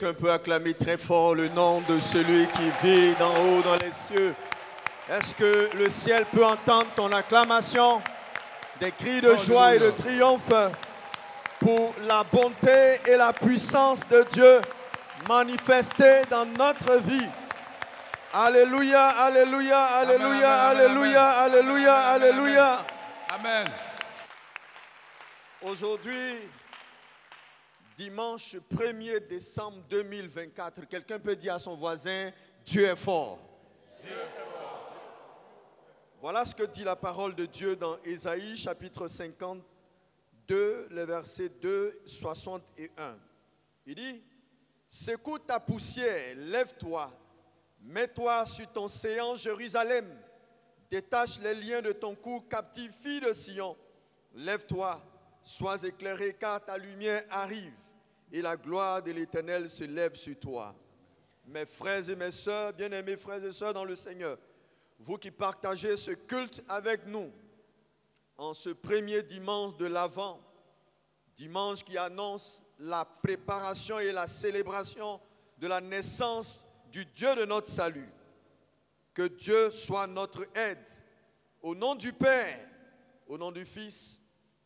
quelqu'un peut acclamer très fort le nom de celui qui vit d'en haut dans les cieux? Est-ce que le ciel peut entendre ton acclamation? Des cris de joie et de triomphe pour la bonté et la puissance de Dieu manifestées dans notre vie. Alléluia, alléluia, alléluia, alléluia, alléluia, alléluia. Amen. Aujourd'hui, dimanche 1er décembre 2024, quelqu'un peut dire à son voisin, Dieu est fort. Dieu est fort. Voilà ce que dit la parole de Dieu dans Ésaïe chapitre 52, le verset 2, 61. Il dit, secoue ta poussière, lève-toi, mets-toi sur ton séant Jérusalem, détache les liens de ton cou, captive fille de Sion, lève-toi, sois éclairé car ta lumière arrive et la gloire de l'Éternel se lève sur toi. Mes frères et mes sœurs, bien-aimés frères et sœurs dans le Seigneur, vous qui partagez ce culte avec nous en ce premier dimanche de l'Avent, dimanche qui annonce la préparation et la célébration de la naissance du Dieu de notre salut. Que Dieu soit notre aide. Au nom du Père, au nom du Fils,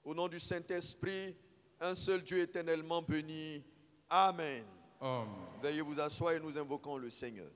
au nom du Saint-Esprit, un seul Dieu éternellement béni. Amen. Amen. Veuillez vous asseoir et nous invoquons le Seigneur.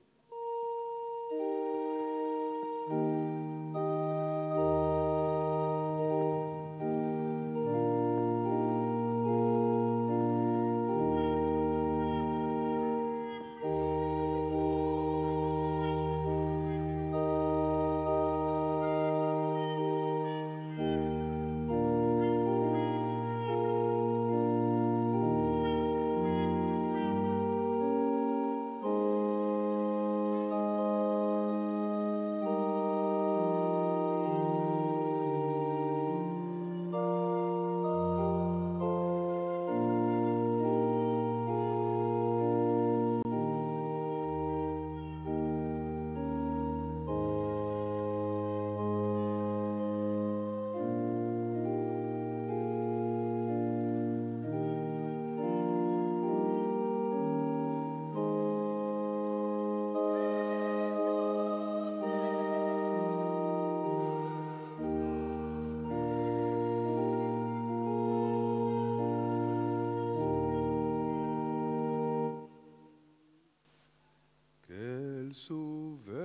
Sauveur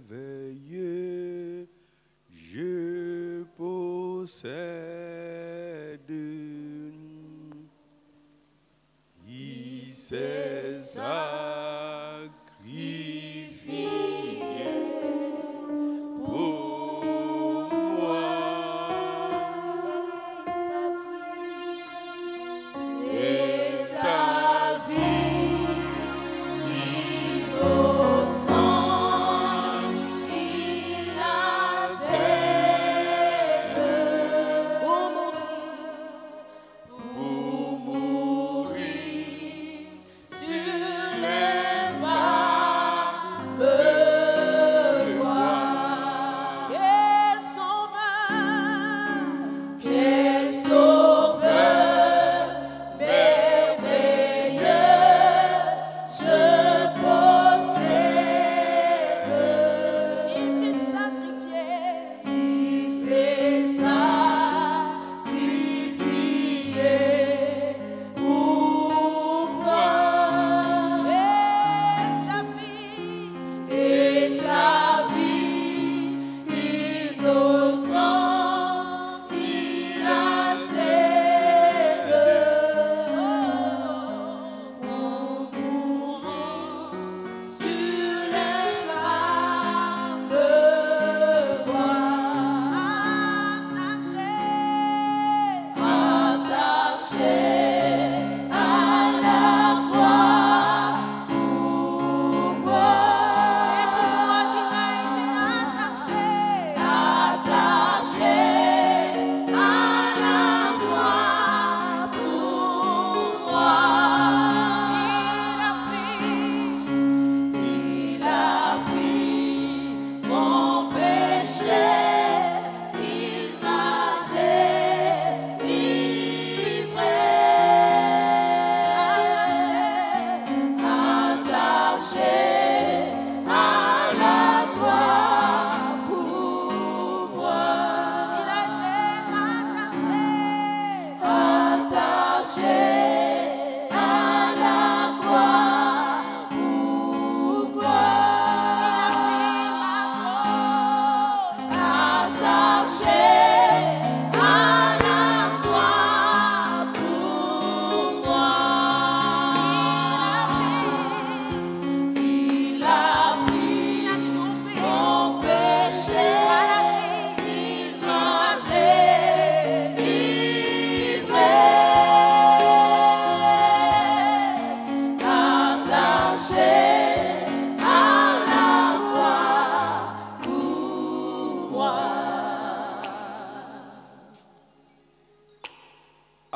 merveilleux, je possède. Il s'est sacrifié pour moi. Et sa vie innocente, il a cédé.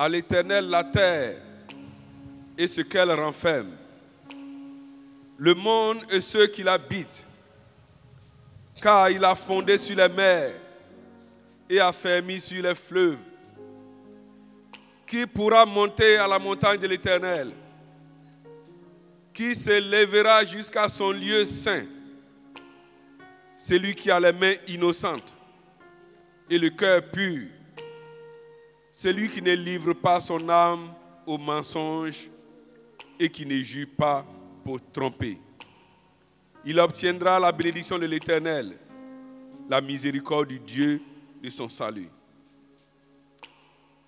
À l'Éternel la terre et ce qu'elle renferme, le monde et ceux qui l'habitent, car il a fondé sur les mers et a fermi sur les fleuves. Qui pourra monter à la montagne de l'Éternel? Qui s'élèvera jusqu'à son lieu saint? Celui qui a les mains innocentes et le cœur pur, celui qui ne livre pas son âme au mensonge et qui ne jure pas pour tromper. Il obtiendra la bénédiction de l'Éternel, la miséricorde du Dieu de son salut.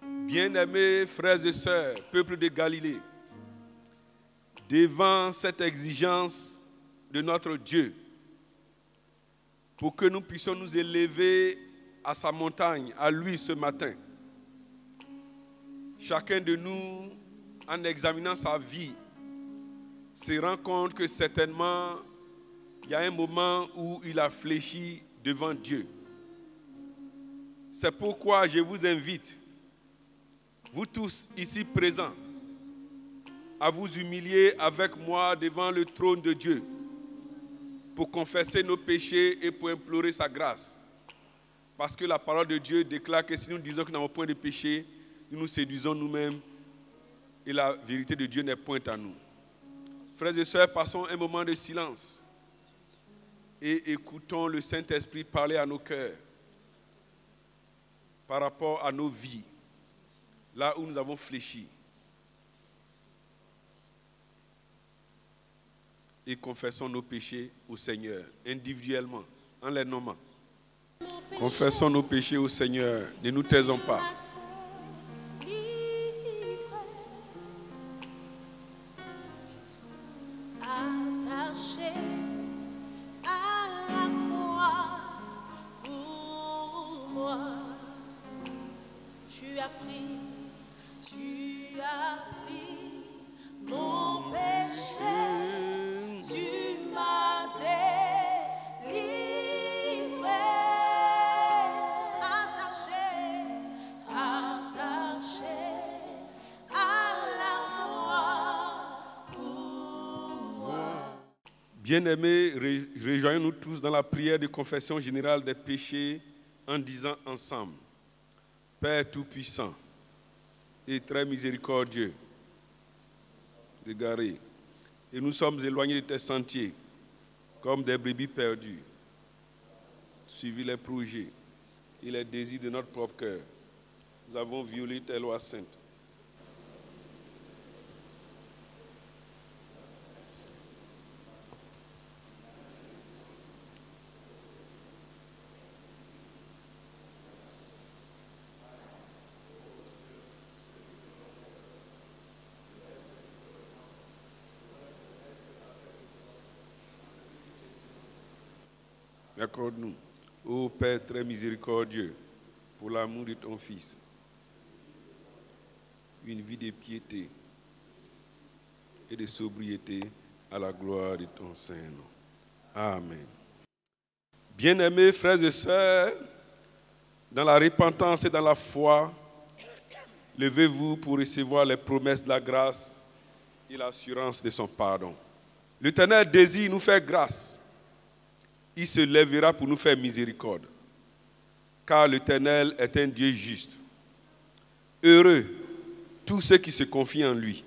Bien-aimés frères et sœurs, peuple de Galilée, devant cette exigence de notre Dieu, pour que nous puissions nous élever à sa montagne, à lui ce matin, chacun de nous, en examinant sa vie, se rend compte que certainement, il y a un moment où il a fléchi devant Dieu. C'est pourquoi je vous invite, vous tous ici présents, à vous humilier avec moi devant le trône de Dieu pour confesser nos péchés et pour implorer sa grâce. Parce que la parole de Dieu déclare que si nous disons que nous n'avons point de péché, nous nous séduisons nous-mêmes et la vérité de Dieu n'est point à nous. Frères et sœurs, passons un moment de silence et écoutons le Saint-Esprit parler à nos cœurs par rapport à nos vies, là où nous avons fléchi. Et confessons nos péchés au Seigneur, individuellement, en les nommant. Confessons nos péchés au Seigneur, ne nous taisons pas. Bien-aimés, rejoignons-nous tous dans la prière de confession générale des péchés en disant ensemble: Père Tout-Puissant et très miséricordieux, égarés, et nous sommes éloignés de tes sentiers, comme des brebis perdues, suivi les projets et les désirs de notre propre cœur. Nous avons violé tes lois saintes. Accorde-nous, ô Père très miséricordieux, pour l'amour de ton Fils, une vie de piété et de sobriété à la gloire de ton Saint-Nom. Amen. Bien-aimés frères et sœurs, dans la repentance et dans la foi, levez-vous pour recevoir les promesses de la grâce et l'assurance de son pardon. L'Éternel désire nous faire grâce. Il se lèvera pour nous faire miséricorde, car l'Éternel est un Dieu juste. Heureux tous ceux qui se confient en lui.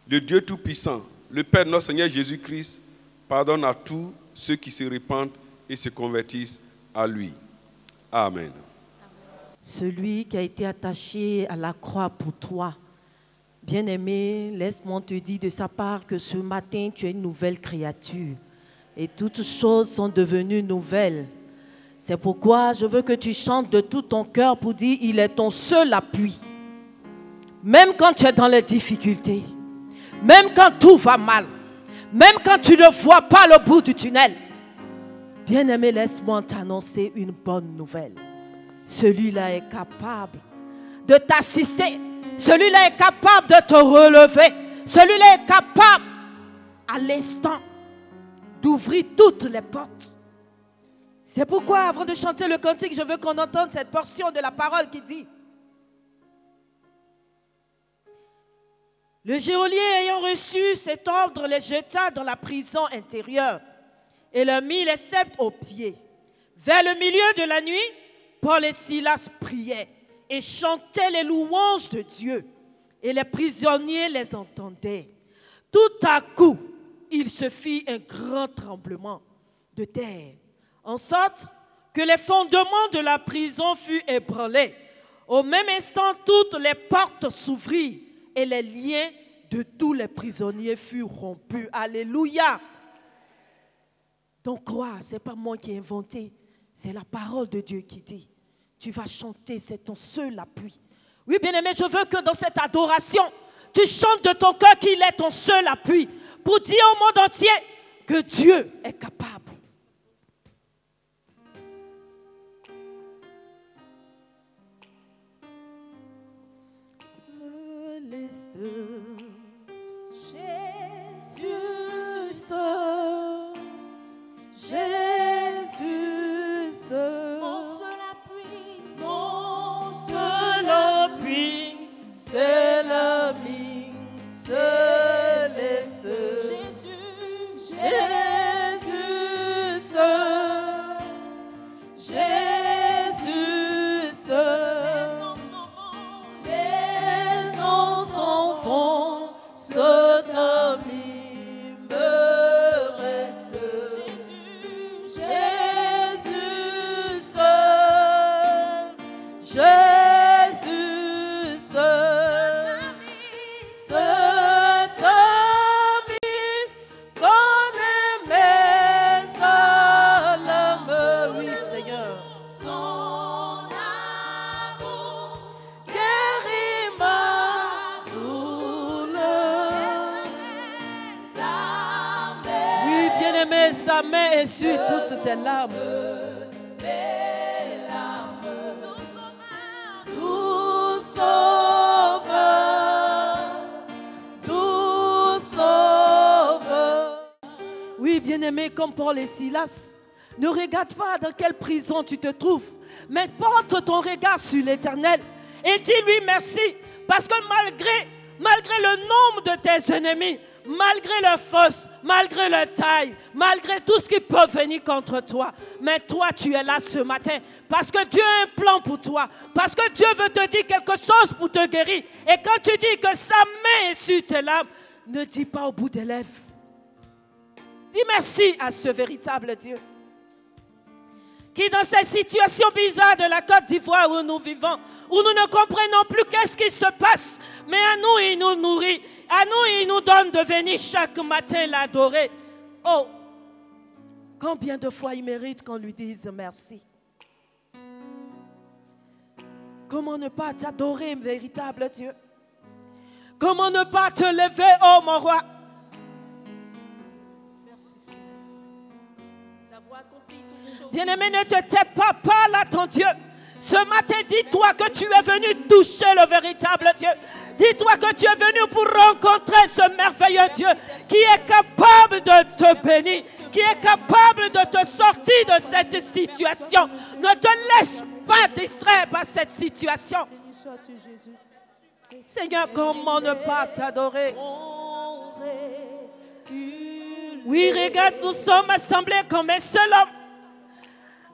Le Dieu Tout-Puissant, le Père de notre Seigneur Jésus-Christ, pardonne à tous ceux qui se répandent et se convertissent à lui. Amen. Celui qui a été attaché à la croix pour toi, bien-aimé, laisse-moi te dire de sa part que ce matin, tu es une nouvelle créature. Et toutes choses sont devenues nouvelles. C'est pourquoi je veux que tu chantes de tout ton cœur pour dire « Il est ton seul appui ». Même quand tu es dans les difficultés, même quand tout va mal, même quand tu ne vois pas le bout du tunnel. Bien-aimé, laisse-moi t'annoncer une bonne nouvelle. Celui-là est capable de t'assister. Celui-là est capable de te relever. Celui-là est capable à l'instant d'ouvrir toutes les portes. C'est pourquoi, avant de chanter le cantique, je veux qu'on entende cette portion de la parole qui dit: Le geôlier ayant reçu cet ordre les jeta dans la prison intérieure et leur mit les sceptres aux pieds. Vers le milieu de la nuit, Paul et Silas priaient et chantaient les louanges de Dieu. Et les prisonniers les entendaient. Tout à coup, il se fit un grand tremblement de terre, en sorte que les fondements de la prison furent ébranlés. Au même instant, toutes les portes s'ouvrirent et les liens de tous les prisonniers furent rompus. Alléluia! Donc crois, ce n'est pas moi qui ai inventé, c'est la parole de Dieu qui dit. Tu vas chanter, c'est ton seul appui. Oui, bien-aimé, je veux que dans cette adoration, tu chantes de ton cœur qu'il est ton seul appui pour dire au monde entier que Dieu est capable. Jésus seul, Jésus seul, mon seul appui, c'est l'ami céleste. Jésus seul, Jésus seul, les ans s'en vont, cet ami me reste. Jésus seul, Jésus seul, cet ami qu'on aimait à l'âme, oui Seigneur. Son amour guérit ma douleur. Oui, bien-aimé, sa main essuie toutes tes larmes. Doux sauveur, doux sauveur. Oui, bien-aimé, comme Paul et Silas, ne regarde pas dans quelle prison tu te trouves, mais porte ton regard sur l'Éternel et dis-lui merci, parce que malgré le nombre de tes ennemis, malgré leur force, malgré leur taille, malgré tout ce qui peut venir contre toi, mais toi tu es là ce matin parce que Dieu a un plan pour toi, parce que Dieu veut te dire quelque chose pour te guérir. Et quand tu dis que sa main est sur tes larmes, ne dis pas au bout des lèvres. Dis merci à ce véritable Dieu qui, dans cette situation bizarre de la Côte d'Ivoire où nous vivons, où nous ne comprenons plus qu'est-ce qui se passe, mais à nous, il nous nourrit, à nous, il nous donne de venir chaque matin l'adorer. Oh, combien de fois il mérite qu'on lui dise merci. Comment ne pas t'adorer, véritable Dieu? Comment ne pas te lever, oh mon roi? Bien-aimé, ne te tais pas, parle à ton Dieu. Ce matin, dis-toi que tu es venu toucher le véritable Dieu. Dis-toi que tu es venu pour rencontrer ce merveilleux Dieu qui est capable de te bénir, qui est capable de te sortir de cette situation. Ne te laisse pas distraire par cette situation. Seigneur, comment ne pas t'adorer? Oui, regarde, nous sommes assemblés comme un seul homme.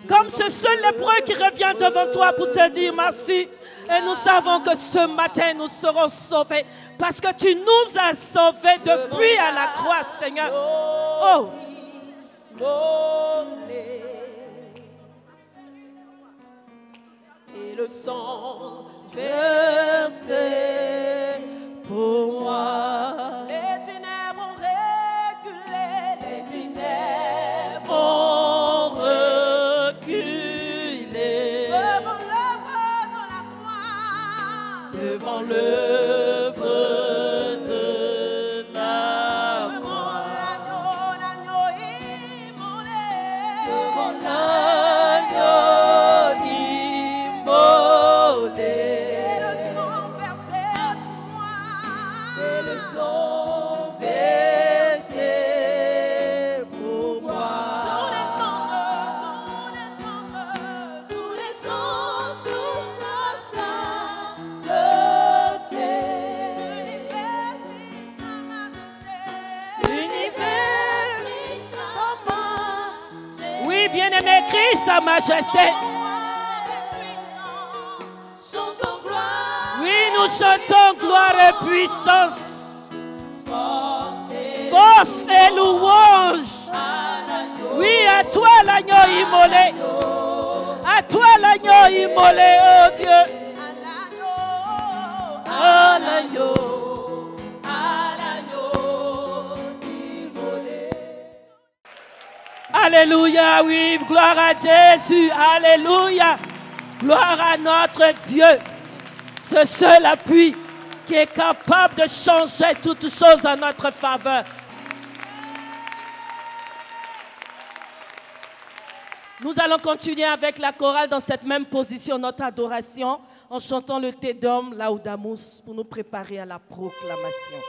Comme ce seul lépreux qui revient devant toi pour te dire merci. Et nous savons que ce matin, nous serons sauvés. Parce que tu nous as sauvés depuis à la croix, Seigneur. Oh! Et le sang versé pour moi. Les ténèbres ont reculé. Les ténèbres ont reculé. Devant l'œuvre de la croix. Devant l'œuvre de la croix. L'agneau immolé. Devant l'agneau immolé. Et le sang versé Bien-aimé, crie sa majesté. Oui, nous chantons gloire et puissance. Force et louange. Oui, à toi l'agneau immolé. À toi l'agneau immolé, oh Dieu. À l'agneau. Immolé. Alléluia, oui, gloire à Jésus. Alléluia. Gloire à notre Dieu. Ce seul appui qui est capable de changer toutes choses en notre faveur. Nous allons continuer avec la chorale dans cette même position, notre adoration, en chantant le Te Deum Laudamus pour nous préparer à la proclamation.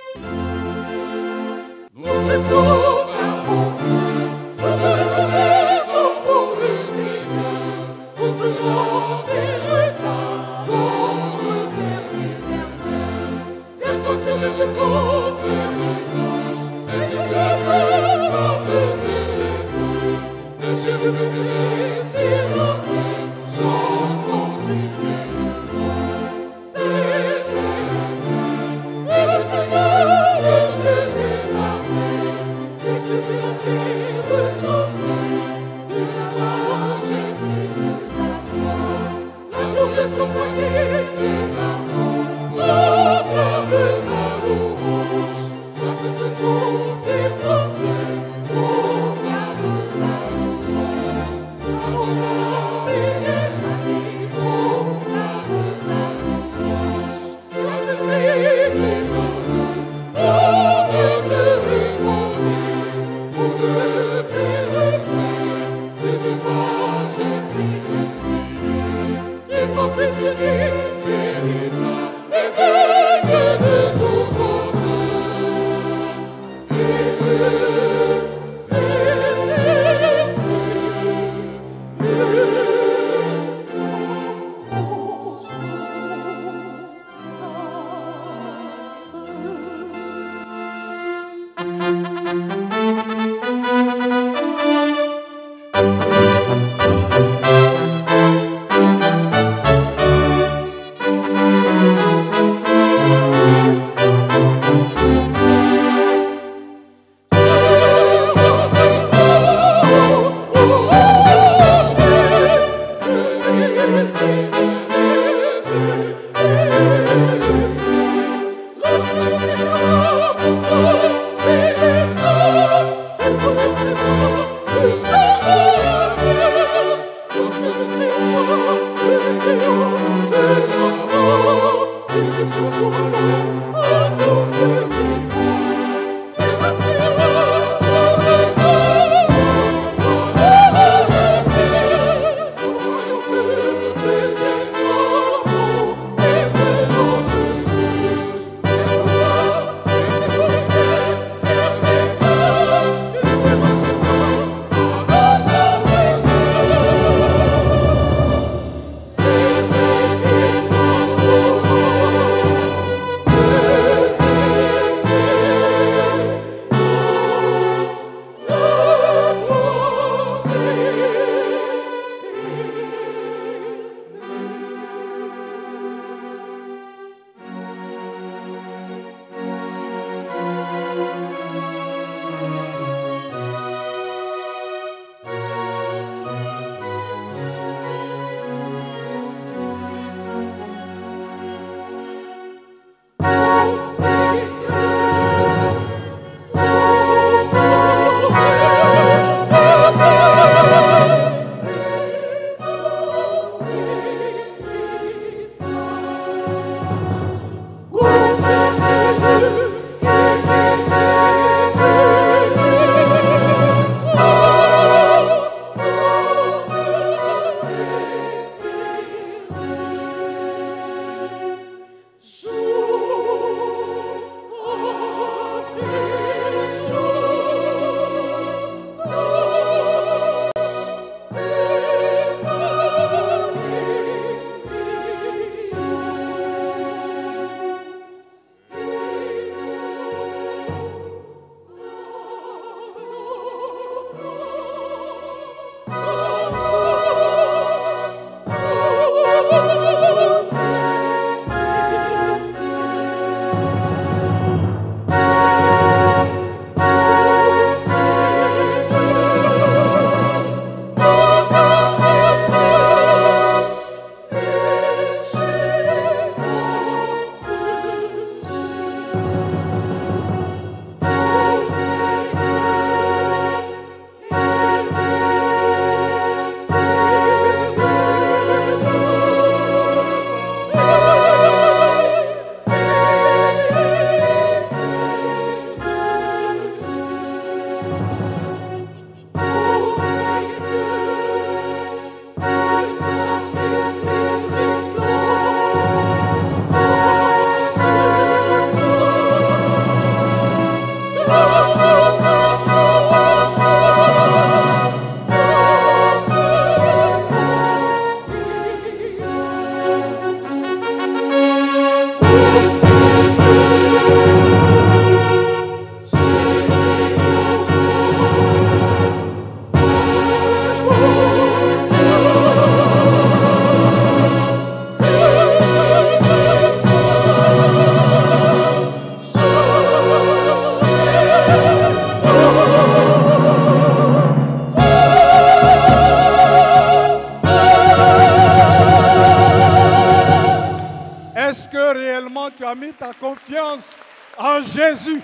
as mis ta confiance en Jésus,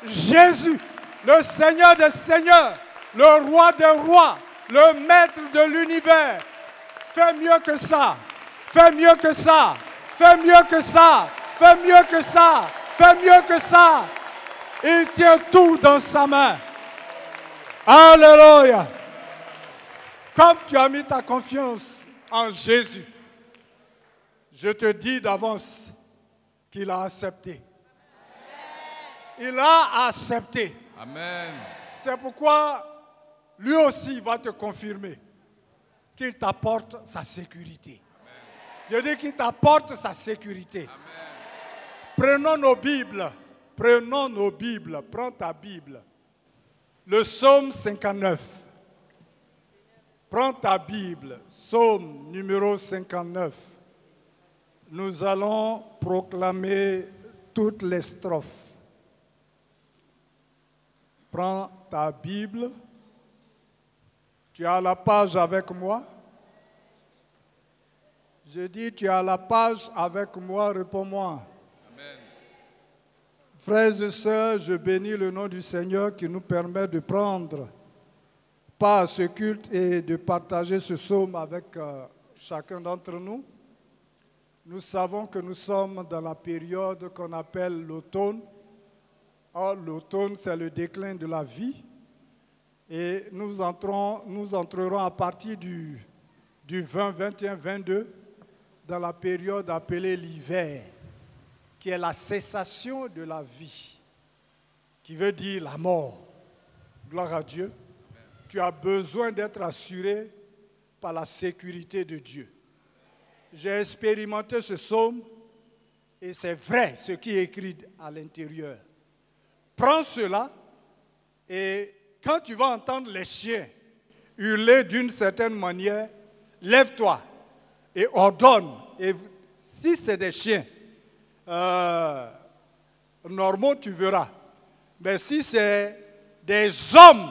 Jésus, le Seigneur des seigneurs, le roi des rois, le maître de l'univers, fais mieux que ça, fais mieux que ça, fais mieux que ça, fais mieux que ça, fais mieux que ça. Il tient tout dans sa main. Alléluia. Comme tu as mis ta confiance en Jésus, je te dis d'avance qu'il a accepté. Il a accepté. Amen. C'est pourquoi lui aussi va te confirmer qu'il t'apporte sa sécurité. Je dis qu'il t'apporte sa sécurité. Prenons nos Bibles. Prenons nos Bibles. Prends ta Bible. Le psaume 59. Prends ta Bible. Psaume numéro 59. Nous allons proclamer toutes les strophes. Prends ta Bible. Tu as la page avec moi? Je dis, tu as la page avec moi, réponds-moi. Amen. Frères et sœurs, je bénis le nom du Seigneur qui nous permet de prendre part à ce culte et de partager ce psaume avec chacun d'entre nous. Nous savons que nous sommes dans la période qu'on appelle l'automne. Or, l'automne, c'est le déclin de la vie. Et nous entrerons à partir du 20, 21, 22 dans la période appelée l'hiver, qui est la cessation de la vie, qui veut dire la mort. Gloire à Dieu. Tu as besoin d'être assuré par la sécurité de Dieu. J'ai expérimenté ce psaume et c'est vrai ce qui est écrit à l'intérieur. Prends cela et quand tu vas entendre les chiens hurler d'une certaine manière, lève-toi et ordonne. Et si c'est des chiens normaux, tu verras. Mais si c'est des hommes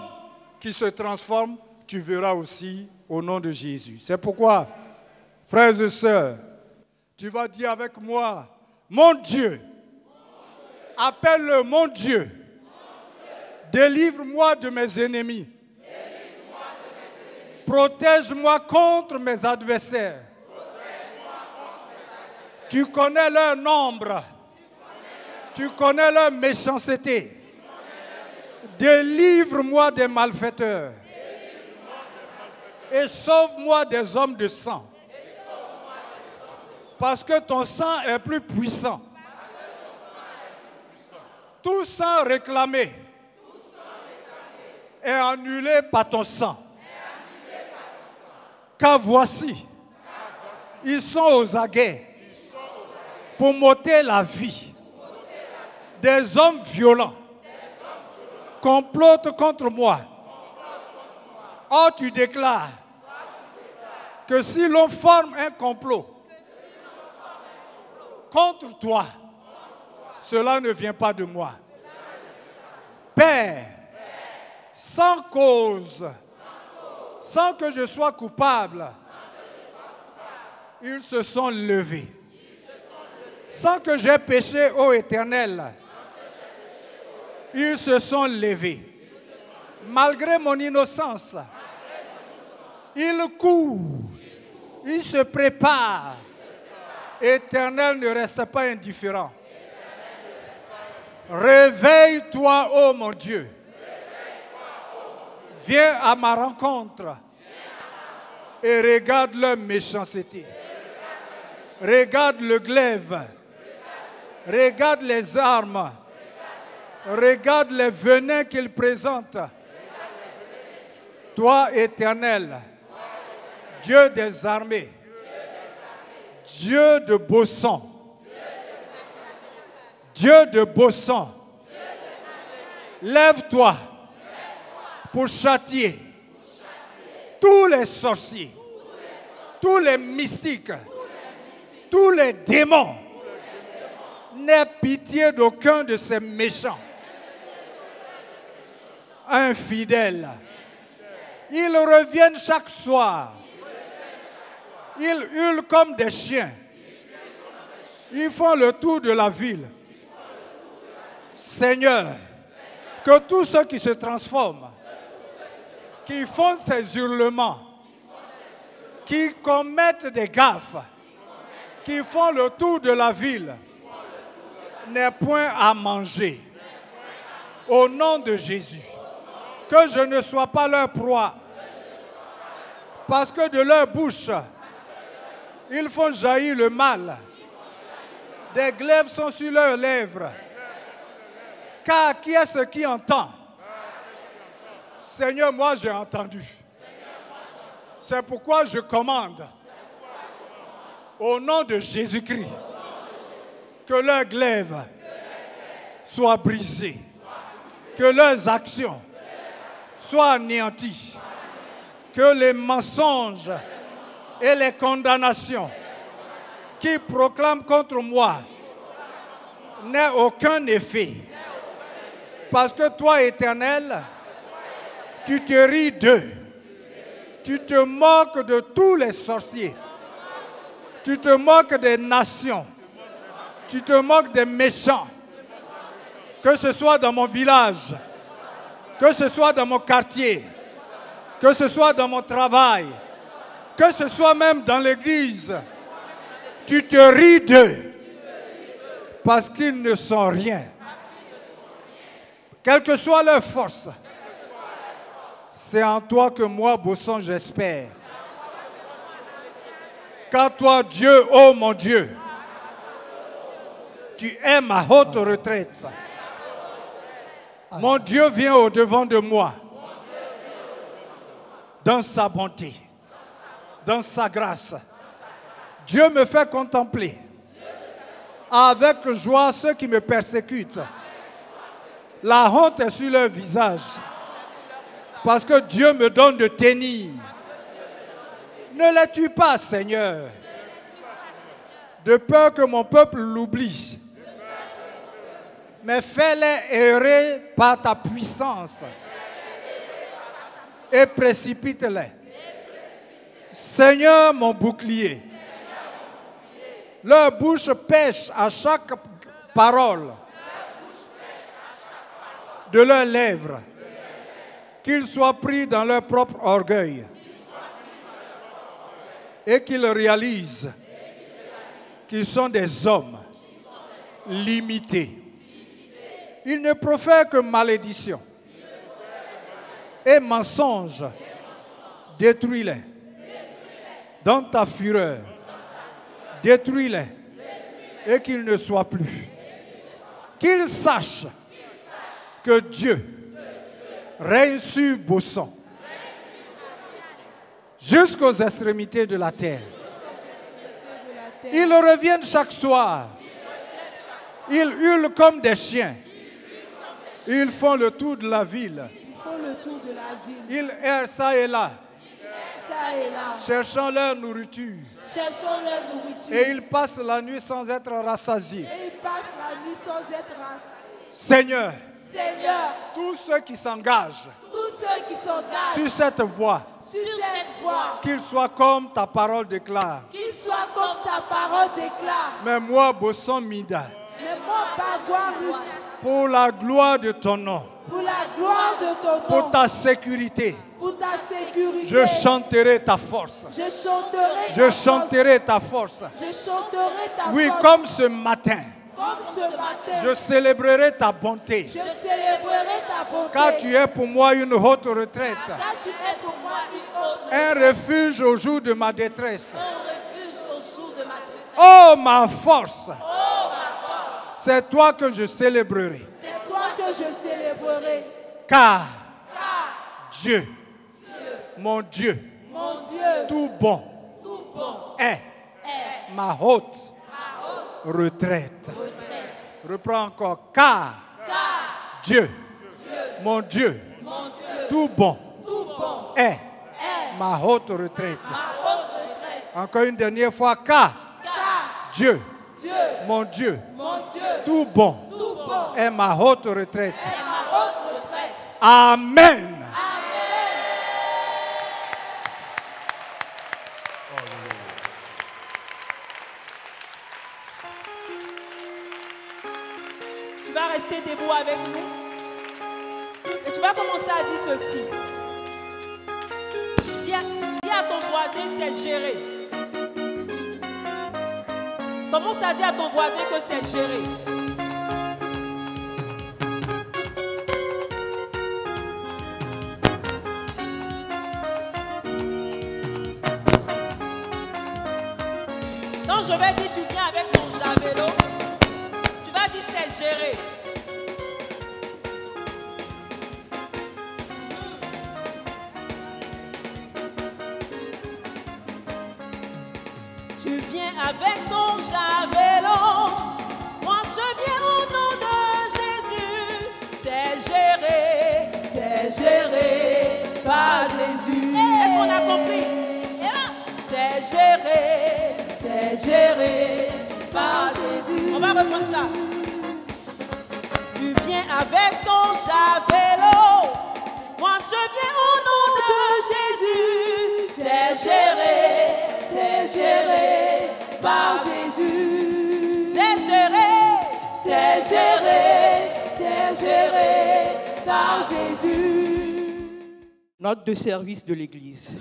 qui se transforment, tu verras aussi au nom de Jésus. C'est pourquoi, frères et sœurs, tu vas dire avec moi, mon Dieu, appelle-le mon Dieu. Délivre-moi de mes ennemis. Protège-moi contre mes adversaires. Tu connais leur nombre. Tu connais leur méchanceté. Délivre-moi des malfaiteurs. Et sauve-moi des hommes de sang. Parce que ton sang est plus puissant. Tout sang réclamé est annulé par ton sang. Car voici, ils sont aux aguets pour m'ôter la vie. Des hommes violents complotent contre moi. Or, tu déclares que si l'on forme un complot contre toi, cela ne vient pas de moi. Père, sans cause, sans que je sois coupable, ils se sont levés. Sans que j'aie péché, ô Éternel, ils se sont levés. Malgré mon innocence, ils courent, ils se préparent. Éternel, ne reste pas indifférent. Réveille-toi, ô mon Dieu. Viens à ma rencontre et regarde leur méchanceté. Regarde le glaive. Regarde les armes. Regarde les venins qu'ils présentent. Toi, Éternel, Dieu des armées, Dieu de beau sang, Dieu de beau sang, lève-toi pour châtier tous les sorciers, tous les mystiques, tous les démons. N'aie pitié d'aucun de ces méchants, infidèles. Ils reviennent chaque soir. Ils hurlent comme des chiens. Ils font le tour de la ville. Seigneur, que tous ceux qui se transforment, qui font ces hurlements, qui commettent des gaffes, qui font le tour de la ville, n'aient point à manger. Au nom de Jésus, que je ne sois pas leur proie, parce que de leur bouche, ils font jaillir le mal. Des glaives sont sur leurs lèvres. Car qui est-ce qui entend? Seigneur, moi j'ai entendu. C'est pourquoi je commande, au nom de Jésus-Christ, que leurs glaives soient brisées, que leurs actions soient anéanties, que les mensonges et les condamnations qui proclament contre moi n'aient aucun effet. Parce que toi, Éternel, tu te ris d'eux. Tu te moques de tous les sorciers. Tu te moques des nations. Tu te moques des méchants. Que ce soit dans mon village, que ce soit dans mon quartier, que ce soit dans mon travail, que ce soit même dans l'église, tu te ris d'eux parce qu'ils ne sont rien. Quelle que soit leur force, c'est en toi que moi, Bosson, j'espère. Car toi, Dieu, oh mon Dieu, tu es ma haute retraite. Mon Dieu vient au-devant de moi dans sa bonté, dans sa grâce. Dieu me fait contempler avec joie ceux qui me persécutent. La honte est sur leur visage parce que Dieu me donne de tenir. Ne les tue pas, Seigneur, de peur que mon peuple l'oublie. Mais fais-les errer par ta puissance et précipite-les. Seigneur, mon bouclier, leur bouche pêche à chaque parole de leurs lèvres, qu'ils soient pris dans leur propre orgueil et qu'ils réalisent qu'ils sont des hommes limités. Ils ne profèrent que malédiction et mensonges. Détruis-les dans ta fureur. Détruis-les et qu'ils ne soient plus. Qu'ils sachent que Dieu règne sur Bosson jusqu'aux extrémités de la terre. Ils reviennent chaque soir. Ils hurlent comme des chiens. Ils font le tour de la ville. Ils errent ça et là, cherchant leur nourriture. Et ils passent la nuit sans être rassasiés. Seigneur, tous ceux qui s'engagent sur cette voie, qu'ils soient comme ta parole déclare. Mais moi, Bosson Mida, pour la gloire de ton nom, pour ta sécurité, je chanterai ta force. Je chanterai ta force. Oui, comme ce matin, je célébrerai ta bonté. Car tu es pour moi une haute retraite. Un refuge au jour de ma détresse. Oh, ma force. C'est toi que je célébrerai. Car Dieu, mon Dieu, tout bon est ma haute retraite. Reprends encore. Car Dieu, mon Dieu, tout bon est ma haute retraite. Encore une dernière fois. Car Dieu, mon Dieu, tout bon est ma haute retraite. Amen. rester debout avec nous. Et tu vas commencer à dire ceci. Dis à ton voisin, c'est géré. Commence à dire à ton voisin que c'est géré. Quand je vais dire, tu viens avec ton javelot, tu vas dire c'est géré. Tu viens avec ton javelot, moi je viens au nom de Jésus. C'est géré par Jésus. Est-ce qu'on a compris? C'est géré par Jésus. On va reprendre ça. Tu viens avec ton javelot, moi je viens au nom de Jésus. C'est géré par Jésus. C'est géré par Jésus. Note de service de l'Église.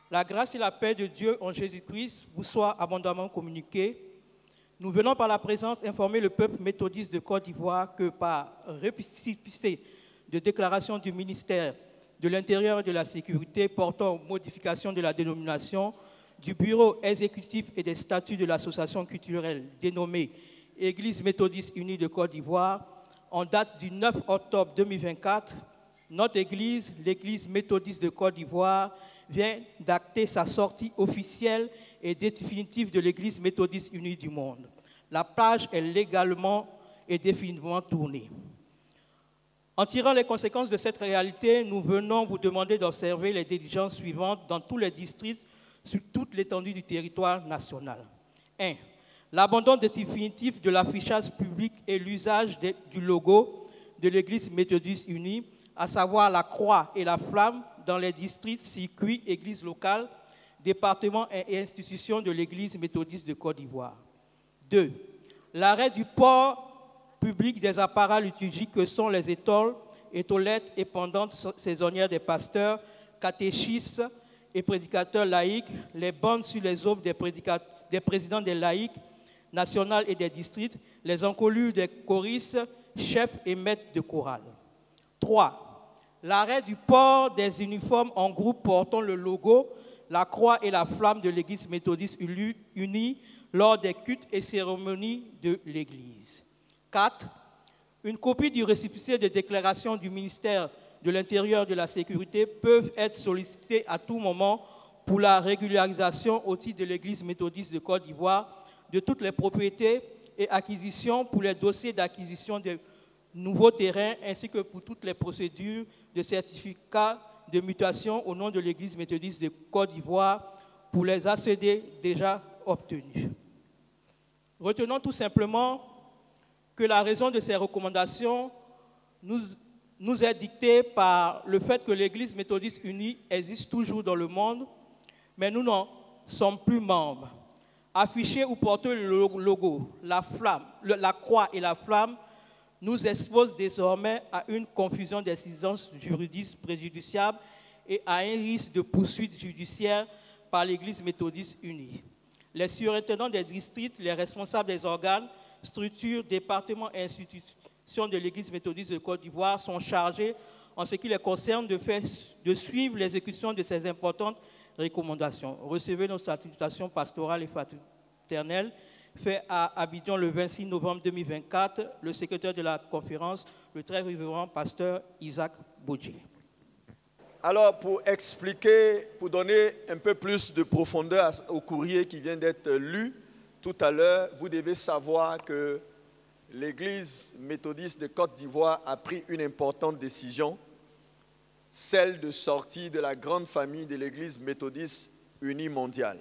La grâce et la paix de Dieu en Jésus-Christ vous soient abondamment communiquées. Nous venons par la présence informer le peuple méthodiste de Côte d'Ivoire que par récépissé de déclaration du ministère de l'Intérieur et de la Sécurité portant modification de la dénomination du bureau exécutif et des statuts de l'association culturelle dénommée Église méthodiste unie de Côte d'Ivoire, en date du 9 octobre 2024, notre Église, l'Église méthodiste de Côte d'Ivoire, vient d'acter sa sortie officielle et définitive de l'Église méthodiste unie du monde. La page est légalement et définitivement tournée. En tirant les conséquences de cette réalité, nous venons vous demander d'observer les diligences suivantes dans tous les districts sur toute l'étendue du territoire national. 1. L'abandon définitif de l'affichage public et l'usage du logo de l'Église méthodiste unie, à savoir la croix et la flamme, dans les districts, circuits, églises locales, départements et institutions de l'Église méthodiste de Côte d'Ivoire. 2. L'arrêt du port public des appareils liturgiques que sont les étoles, étoilettes et pendantes saisonnières des pasteurs, catéchistes et prédicateurs laïcs, les bandes sur les aubes des présidents des laïcs nationaux et des districts, les encolures des choristes, chefs et maîtres de chorale. 3. L'arrêt du port des uniformes en groupe portant le logo, la croix et la flamme de l'Église méthodiste unie lors des cultes et cérémonies de l'Église. 4. Une copie du récépissé de déclaration du ministère de l'Intérieur et de la Sécurité peuvent être sollicitées à tout moment pour la régularisation au titre de l'Église méthodiste de Côte d'Ivoire de toutes les propriétés et acquisitions pour les dossiers d'acquisition de nouveaux terrains ainsi que pour toutes les procédures de certificat de mutation au nom de l'Église méthodiste de Côte d'Ivoire pour les ACD déjà obtenus. Retenons tout simplement que la raison de ces recommandations nous est dictée par le fait que l'Église méthodiste unie existe toujours dans le monde, mais nous n'en sommes plus membres. Afficher ou porter le logo, la flamme, la croix et la flamme nous expose désormais à une confusion d'exigences juridiques préjudiciables et à un risque de poursuite judiciaire par l'Église méthodiste unie. Les surintendants des districts, les responsables des organes, structures, départements et institutions de l'Église méthodiste de Côte d'Ivoire sont chargés, en ce qui les concerne, de suivre l'exécution de ces importantes recommandations. Recevez nos salutations pastorales et fraternelles fait à Abidjan le 26 novembre 2024, le secrétaire de la conférence, le très révérend pasteur Isaac Bodji. Alors, pour expliquer, pour donner un peu plus de profondeur au courrier qui vient d'être lu tout à l'heure, vous devez savoir que l'Église méthodiste de Côte d'Ivoire a pris une importante décision, celle de sortir de la grande famille de l'Église méthodiste unie mondiale.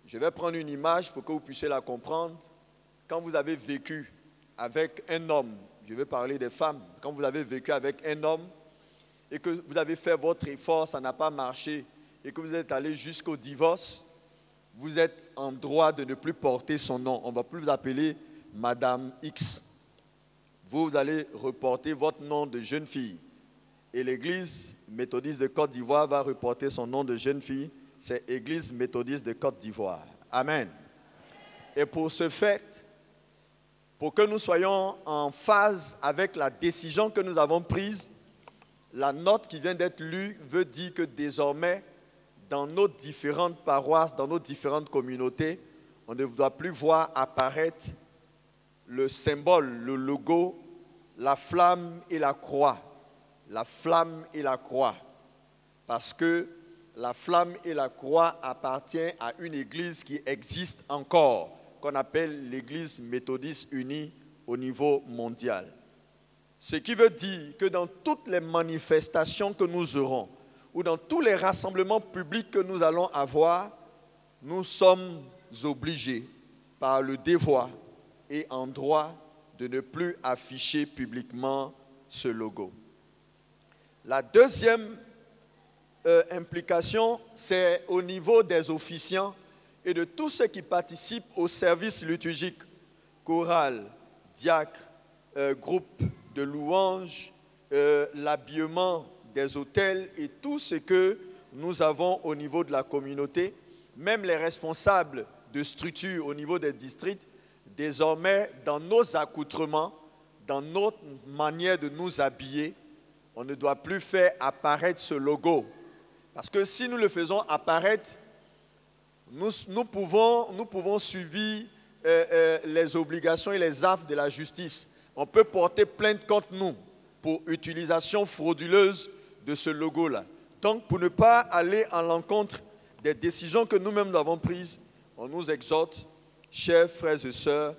Je vais prendre une image pour que vous puissiez la comprendre. Quand vous avez vécu avec un homme, je vais parler des femmes, quand vous avez vécu avec un homme et que vous avez fait votre effort, ça n'a pas marché et que vous êtes allé jusqu'au divorce, vous êtes en droit de ne plus porter son nom. On ne va plus vous appeler Madame X. vous allez reporter votre nom de jeune fille. Et l'église méthodiste de Côte d'Ivoire va reporter son nom de jeune fille. C'est Église méthodiste de Côte d'Ivoire. Amen. Et pour ce fait, pour que nous soyons en phase avec la décision que nous avons prise, la note qui vient d'être lue veut dire que désormais, dans nos différentes paroisses, dans nos différentes communautés, on ne doit plus voir apparaître le symbole, le logo, la flamme et la croix. La flamme et la croix. Parce que la flamme et la croix appartiennent à une église qui existe encore, qu'on appelle l'église méthodiste unie au niveau mondial. Ce qui veut dire que dans toutes les manifestations que nous aurons, ou dans tous les rassemblements publics que nous allons avoir, nous sommes obligés par le devoir et en droit de ne plus afficher publiquement ce logo. La deuxième implication, c'est au niveau des officiants et de tous ceux qui participent au service liturgique, chorale, diacre, groupe de louanges, l'habillement des autels et tout ce que nous avons au niveau de la communauté, même les responsables de structures au niveau des districts, désormais dans nos accoutrements, dans notre manière de nous habiller, on ne doit plus faire apparaître ce logo. Parce que si nous le faisons apparaître, nous pouvons suivre les obligations et les affres de la justice. On peut porter plainte contre nous pour utilisation frauduleuse de ce logo-là. Donc, pour ne pas aller à l'encontre des décisions que nous-mêmes avons prises, on nous exhorte, chers frères et sœurs,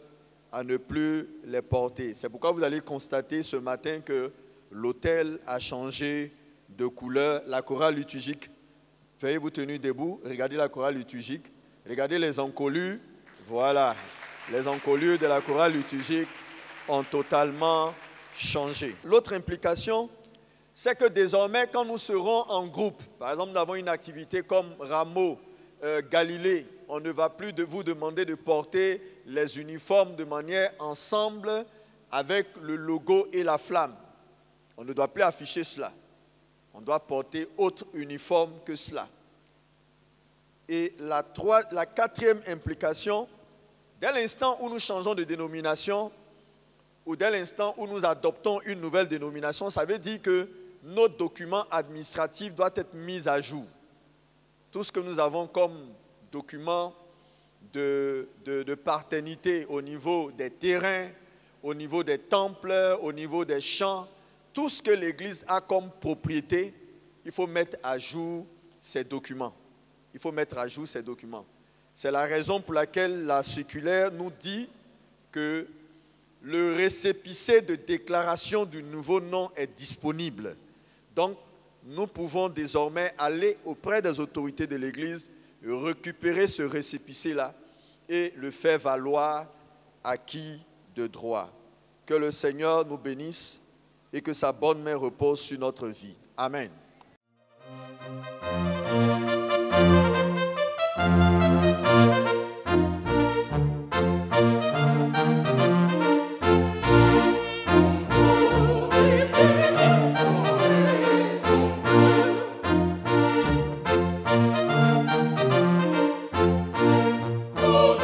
à ne plus les porter. C'est pourquoi vous allez constater ce matin que l'autel a changé de couleur. La chorale liturgique, veuillez vous tenir debout, regardez la chorale liturgique, regardez les encolures, voilà, les encolures de la chorale liturgique ont totalement changé. L'autre implication, c'est que désormais, quand nous serons en groupe, par exemple, nous avons une activité comme Rameau, Galilée, on ne va plus vous demander de porter les uniformes de manière ensemble avec le logo et la flamme. On ne doit plus afficher cela. On doit porter autre uniforme que cela. Et la quatrième implication, dès l'instant où nous changeons de dénomination, ou dès l'instant où nous adoptons une nouvelle dénomination, ça veut dire que nos documents administratifs doivent être mis à jour. Tout ce que nous avons comme documents de paternité au niveau des terrains, au niveau des temples, au niveau des champs, tout ce que l'Église a comme propriété, il faut mettre à jour ces documents. Il faut mettre à jour ces documents. C'est la raison pour laquelle la circulaire nous dit que le récépissé de déclaration du nouveau nom est disponible. Donc, nous pouvons désormais aller auprès des autorités de l'Église, récupérer ce récépissé-là et le faire valoir acquis de droit. Que le Seigneur nous bénisse et que sa bonne main repose sur notre vie. Amen. Oh,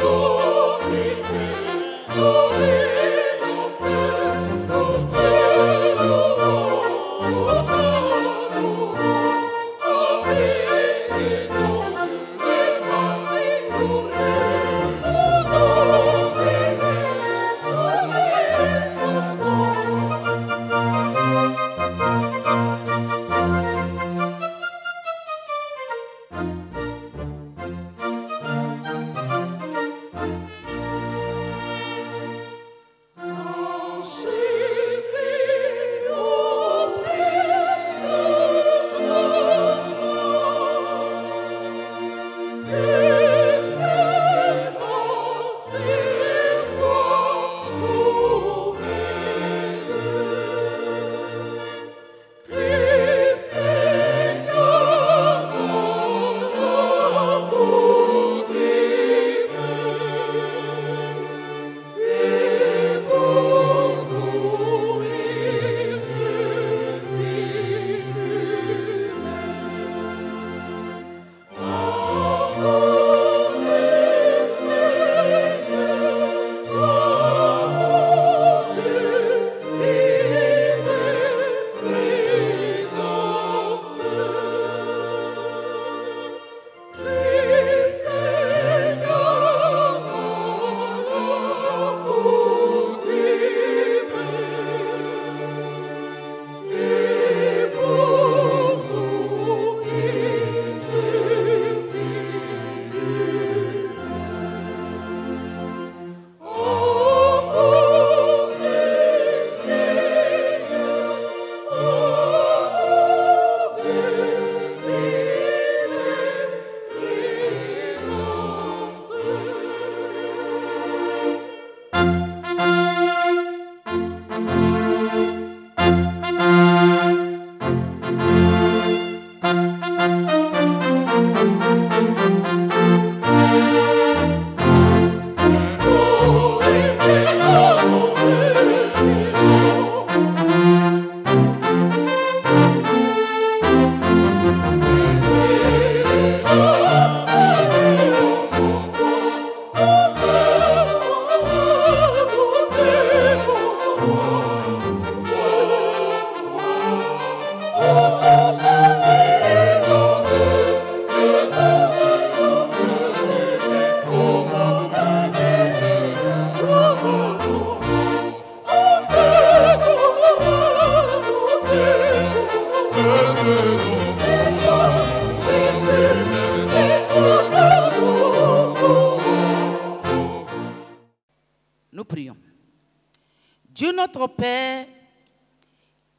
Dieu notre Père,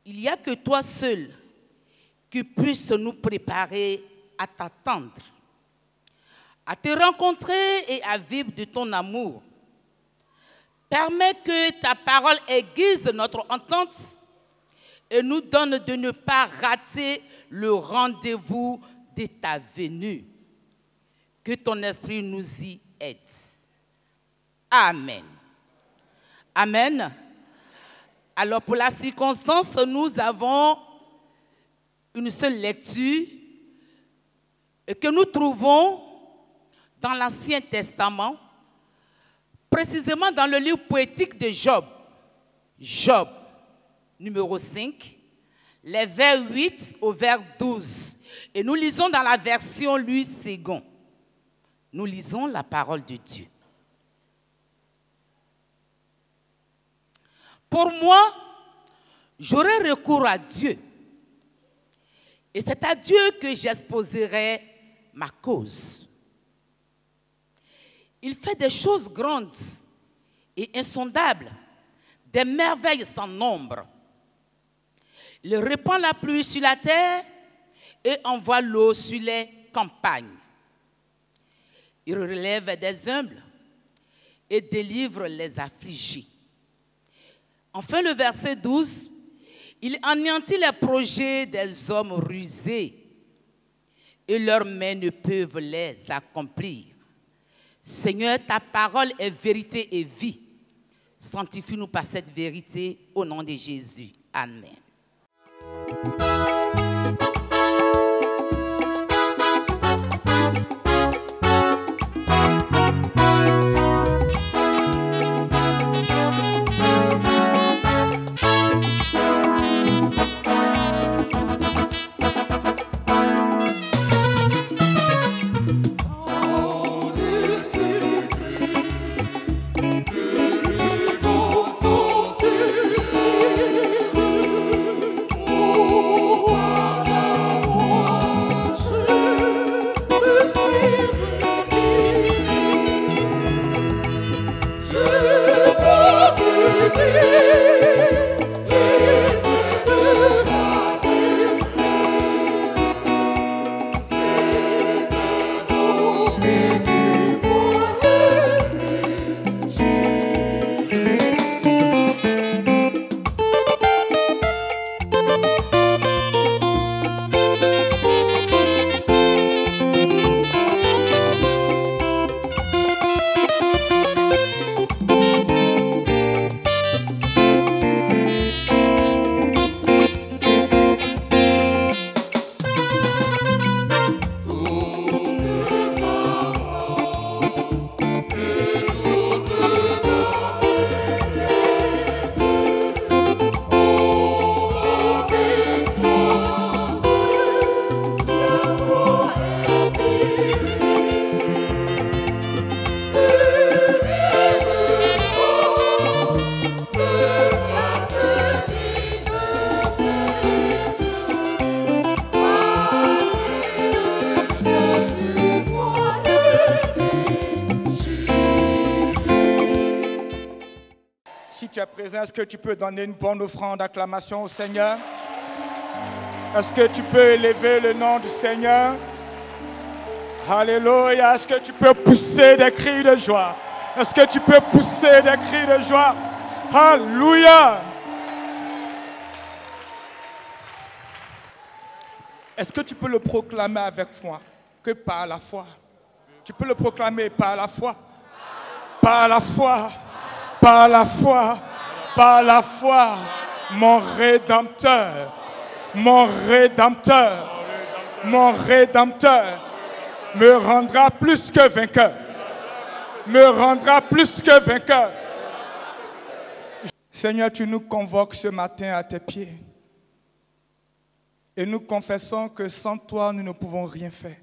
il n'y a que toi seul qui puisse nous préparer à t'attendre, à te rencontrer et à vivre de ton amour. Permets que ta parole aiguise notre entente et nous donne de ne pas rater le rendez-vous de ta venue. Que ton esprit nous y aide. Amen. Amen. Alors pour la circonstance, nous avons une seule lecture que nous trouvons dans l'Ancien Testament, précisément dans le livre poétique de Job. Job, numéro 5, les vers 8 au vers 12. Et nous lisons dans la version Louis II. Nous lisons la parole de Dieu. Pour moi, j'aurai recours à Dieu. Et c'est à Dieu que j'exposerai ma cause. Il fait des choses grandes et insondables, des merveilles sans nombre. Il répand la pluie sur la terre et envoie l'eau sur les campagnes. Il relève des humbles et délivre les affligés. Enfin, le verset 12, il anéantit les projets des hommes rusés et leurs mains ne peuvent les accomplir. Seigneur, ta parole est vérité et vie. Sanctifie-nous par cette vérité au nom de Jésus. Amen. Est-ce que tu peux donner une bonne offrande d'acclamation au Seigneur? Est-ce que tu peux élever le nom du Seigneur? Alléluia. Est-ce que tu peux pousser des cris de joie? Est-ce que tu peux pousser des cris de joie? Alléluia. Est-ce que tu peux le proclamer avec foi? Que par la foi. Tu peux le proclamer par la foi. Par la foi. Par la foi. Par la foi, mon Rédempteur, mon Rédempteur, mon Rédempteur me rendra plus que vainqueur. Me rendra plus que vainqueur. Seigneur, tu nous convoques ce matin à tes pieds. Et nous confessons que sans toi, nous ne pouvons rien faire.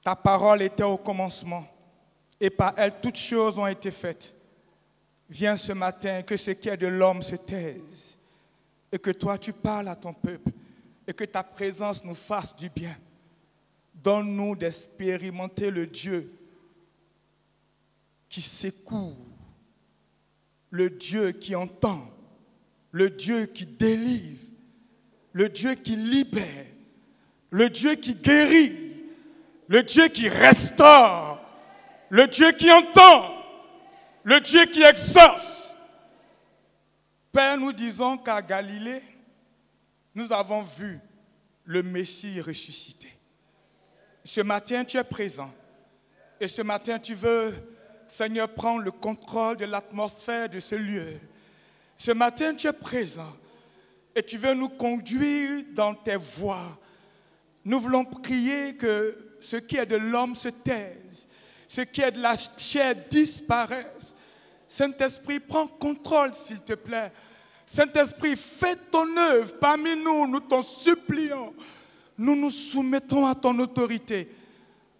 Ta parole était au commencement. Et par elle, toutes choses ont été faites. Viens ce matin, que ce qui est de l'homme se taise et que toi tu parles à ton peuple et que ta présence nous fasse du bien. Donne-nous d'expérimenter le Dieu qui secoue, le Dieu qui entend, le Dieu qui délivre, le Dieu qui libère, le Dieu qui guérit, le Dieu qui restaure, le Dieu qui entend, le Dieu qui exauce. Père, nous disons qu'à Galilée, nous avons vu le Messie ressuscité. Ce matin, tu es présent. Et ce matin, tu veux, Seigneur, prendre le contrôle de l'atmosphère de ce lieu. Ce matin, tu es présent. Et tu veux nous conduire dans tes voies. Nous voulons prier que ce qui est de l'homme se taise. Ce qui est de la chair disparaisse. Saint-Esprit, prends contrôle, s'il te plaît. Saint-Esprit, fais ton œuvre parmi nous, nous t'en supplions. Nous nous soumettons à ton autorité.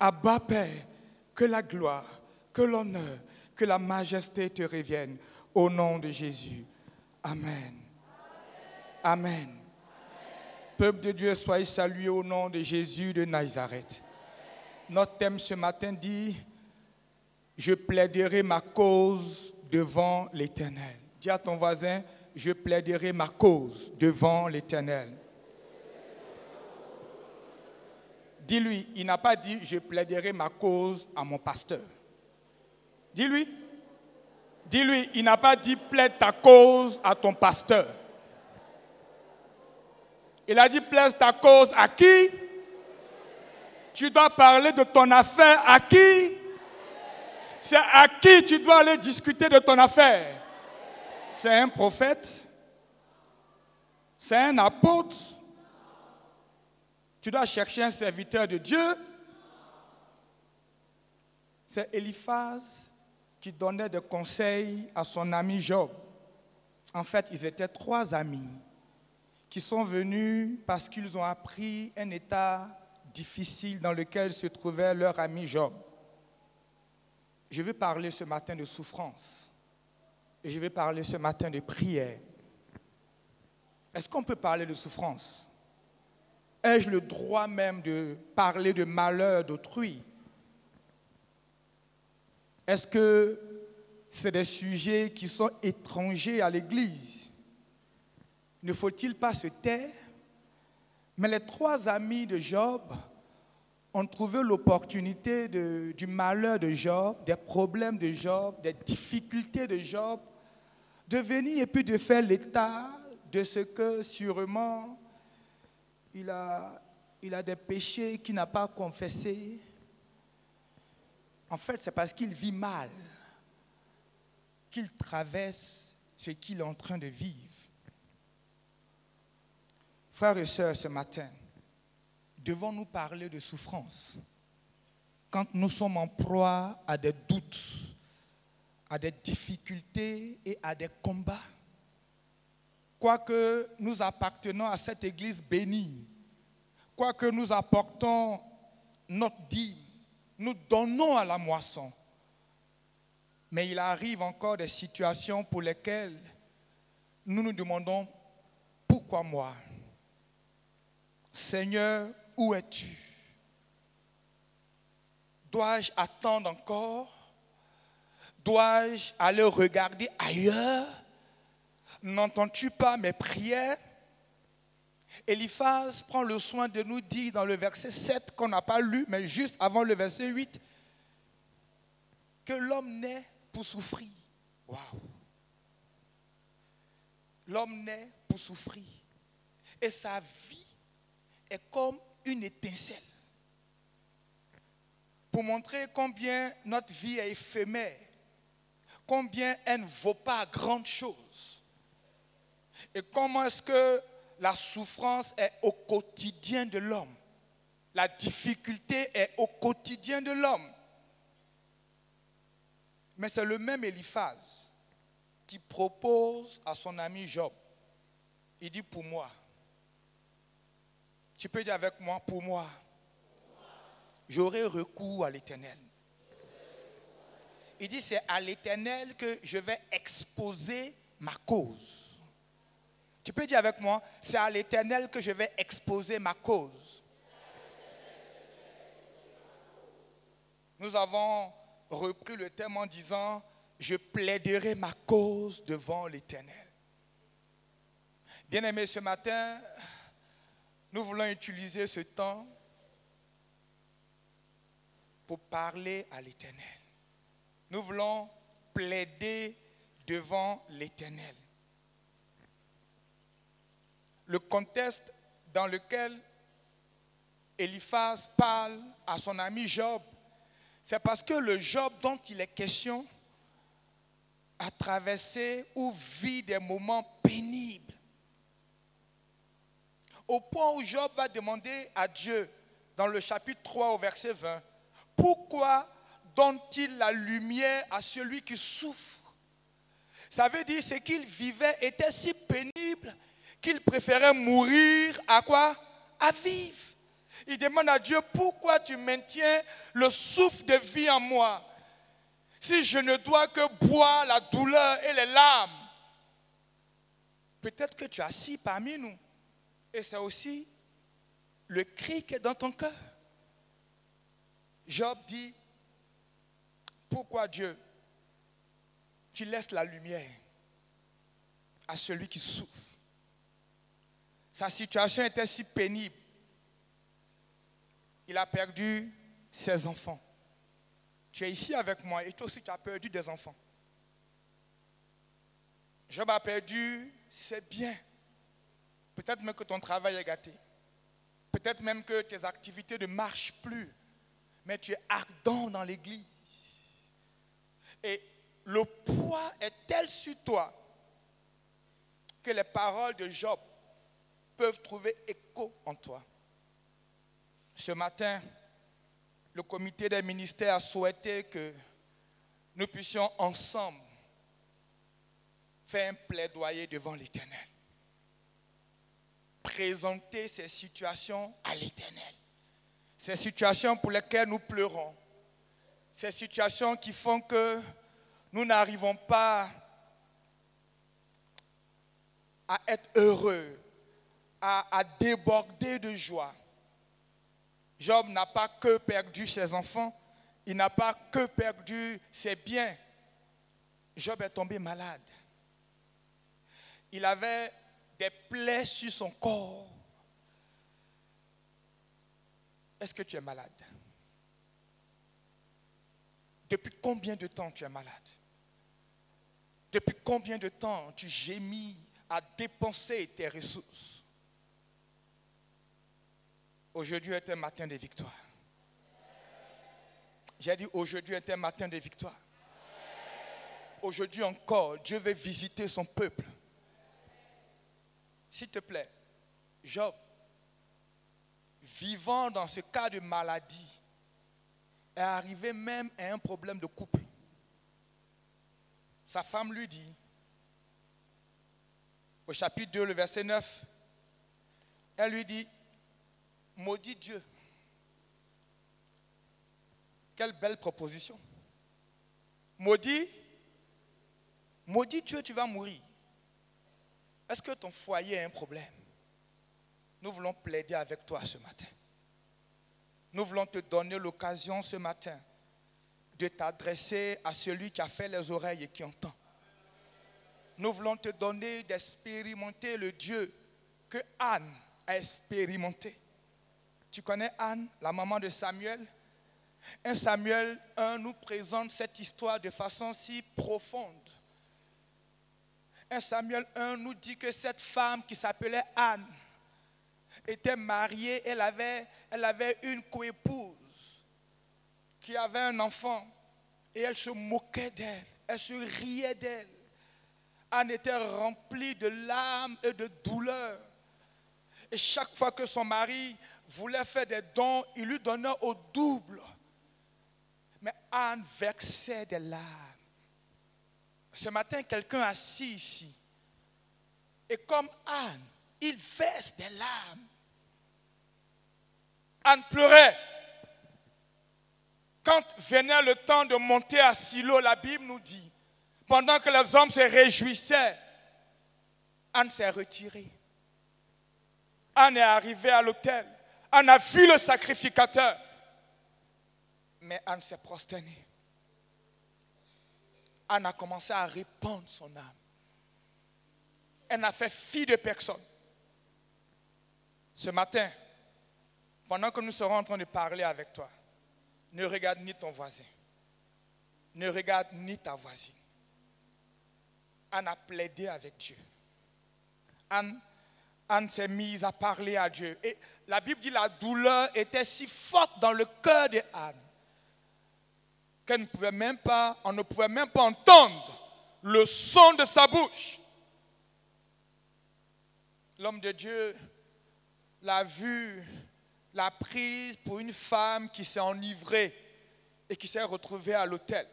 Abba, Père, que la gloire, que l'honneur, que la majesté te reviennent. Au nom de Jésus. Amen. Amen. Peuple de Dieu, soyez salués au nom de Jésus de Nazareth. Notre thème ce matin dit, je plaiderai ma cause devant l'Éternel. Dis à ton voisin, je plaiderai ma cause devant l'Éternel. Dis-lui, il n'a pas dit, je plaiderai ma cause à mon pasteur. Dis-lui. Dis-lui, il n'a pas dit, plaide ta cause à ton pasteur. Il a dit, plaide ta cause à qui? Tu dois parler de ton affaire à qui? C'est à qui tu dois aller discuter de ton affaire? C'est un prophète? C'est un apôtre? Tu dois chercher un serviteur de Dieu? C'est Eliphaz qui donnait des conseils à son ami Job. En fait, ils étaient 3 amis qui sont venus parce qu'ils ont appris un état difficile dans lequel se trouvait leur ami Job. Je vais parler ce matin de souffrance et je vais parler ce matin de prière. Est-ce qu'on peut parler de souffrance? Ai-je le droit même de parler de malheur d'autrui? Est-ce que c'est des sujets qui sont étrangers à l'Église? Ne faut-il pas se taire? Mais les 3 amis de Job ont trouvé l'opportunité du malheur de Job, des problèmes de Job, des difficultés de Job, de venir et puis de faire l'état de ce que sûrement il a des péchés qu'il n'a pas confessés. En fait, c'est parce qu'il vit mal qu'il traverse ce qu'il est en train de vivre. Frères et sœurs, ce matin, devons-nous parler de souffrance quand nous sommes en proie à des doutes, à des difficultés et à des combats? Quoique nous appartenons à cette église bénie, quoique nous apportons notre dîme, nous donnons à la moisson. Mais il arrive encore des situations pour lesquelles nous nous demandons, pourquoi moi? Seigneur, où es-tu? Dois-je attendre encore? Dois-je aller regarder ailleurs? N'entends-tu pas mes prières? Eliphaz prend le soin de nous dire dans le verset 7 qu'on n'a pas lu, mais juste avant le verset 8, que l'homme naît pour souffrir. Waouh! L'homme naît pour souffrir. Et sa vie est comme une étincelle. Pour montrer combien notre vie est éphémère, combien elle ne vaut pas grande chose. Et comment est-ce que la souffrance est au quotidien de l'homme. La difficulté est au quotidien de l'homme. Mais c'est le même Eliphaz qui propose à son ami Job. Il dit pour moi. Tu peux dire avec moi, pour moi. J'aurai recours à l'Éternel. Il dit c'est à l'Éternel que je vais exposer ma cause. Tu peux dire avec moi, c'est à l'Éternel que je vais exposer ma cause. Nous avons repris le thème en disant, je plaiderai ma cause devant l'Éternel. Bien-aimés, ce matin, nous voulons utiliser ce temps pour parler à l'Éternel. Nous voulons plaider devant l'Éternel. Le contexte dans lequel Eliphaz parle à son ami Job, c'est parce que le Job dont il est question a traversé ou vit des moments pénibles. Au point où Job va demander à Dieu, dans le chapitre 3 au verset 20, pourquoi donne-t-il la lumière à celui qui souffre? Ça veut dire que ce qu'il vivait était si pénible qu'il préférait mourir à quoi? À vivre. Il demande à Dieu, pourquoi tu maintiens le souffle de vie en moi si je ne dois que boire la douleur et les larmes? Peut-être que tu es assis parmi nous et c'est aussi le cri qui est dans ton cœur. Job dit, pourquoi Dieu, tu laisses la lumière à celui qui souffre? Sa situation était si pénible. Il a perdu ses enfants. Tu es ici avec moi et toi aussi tu as perdu des enfants. Job a perdu ses biens. Peut-être même que ton travail est gâté. Peut-être même que tes activités ne marchent plus. Mais tu es ardent dans l'église. Et le poids est tel sur toi que les paroles de Job peuvent trouver écho en toi. Ce matin, le comité des ministères a souhaité que nous puissions ensemble faire un plaidoyer devant l'Éternel. Présenter ces situations à l'Éternel. Ces situations pour lesquelles nous pleurons. Ces situations qui font que nous n'arrivons pas à être heureux, à déborder de joie. Job n'a pas que perdu ses enfants, il n'a pas que perdu ses biens. Job est tombé malade. Il avait des plaies sur son corps. Est-ce que tu es malade? Depuis combien de temps tu es malade? Depuis combien de temps tu gémis à dépenser tes ressources? Aujourd'hui est un matin de victoire. J'ai dit aujourd'hui est un matin de victoire. Aujourd'hui encore, Dieu veut visiter son peuple. S'il te plaît, Job, vivant dans ce cas de maladie, est arrivé même à un problème de couple. Sa femme lui dit, au chapitre 2, le verset 9, elle lui dit, maudit Dieu. Quelle belle proposition. Maudit Dieu, tu vas mourir. Est-ce que ton foyer a un problème? Nous voulons plaider avec toi ce matin. Nous voulons te donner l'occasion ce matin de t'adresser à celui qui a fait les oreilles et qui entend. Nous voulons te donner d'expérimenter le Dieu que Anne a expérimenté. Tu connais Anne, la maman de Samuel? 1 Samuel 1 nous présente cette histoire de façon si profonde. 1 Samuel 1 nous dit que cette femme qui s'appelait Anne était mariée, elle avait une coépouse qui avait un enfant et elle se moquait d'elle, elle se riait d'elle. Anne était remplie de larmes et de douleurs. Et chaque fois que son mari voulait faire des dons, il lui donnait au double. Mais Anne versait des larmes. Ce matin, quelqu'un assis ici. Et comme Anne, il verse des larmes. Anne pleurait. Quand venait le temps de monter à Silo, la Bible nous dit, pendant que les hommes se réjouissaient, Anne s'est retirée. Anne est arrivée à l'autel. Anne a vu le sacrificateur. Mais Anne s'est prosternée. Anne a commencé à répandre son âme. Elle n'a fait fi de personne. Ce matin, pendant que nous serons en train de parler avec toi, ne regarde ni ton voisin, ne regarde ni ta voisine. Anne a plaidé avec Dieu. Anne s'est mise à parler à Dieu. Et la Bible dit que la douleur était si forte dans le cœur de Anne qu'on ne pouvait même pas entendre le son de sa bouche. L'homme de Dieu l'a vue, l'a prise pour une femme qui s'est enivrée et qui s'est retrouvée à l'autel.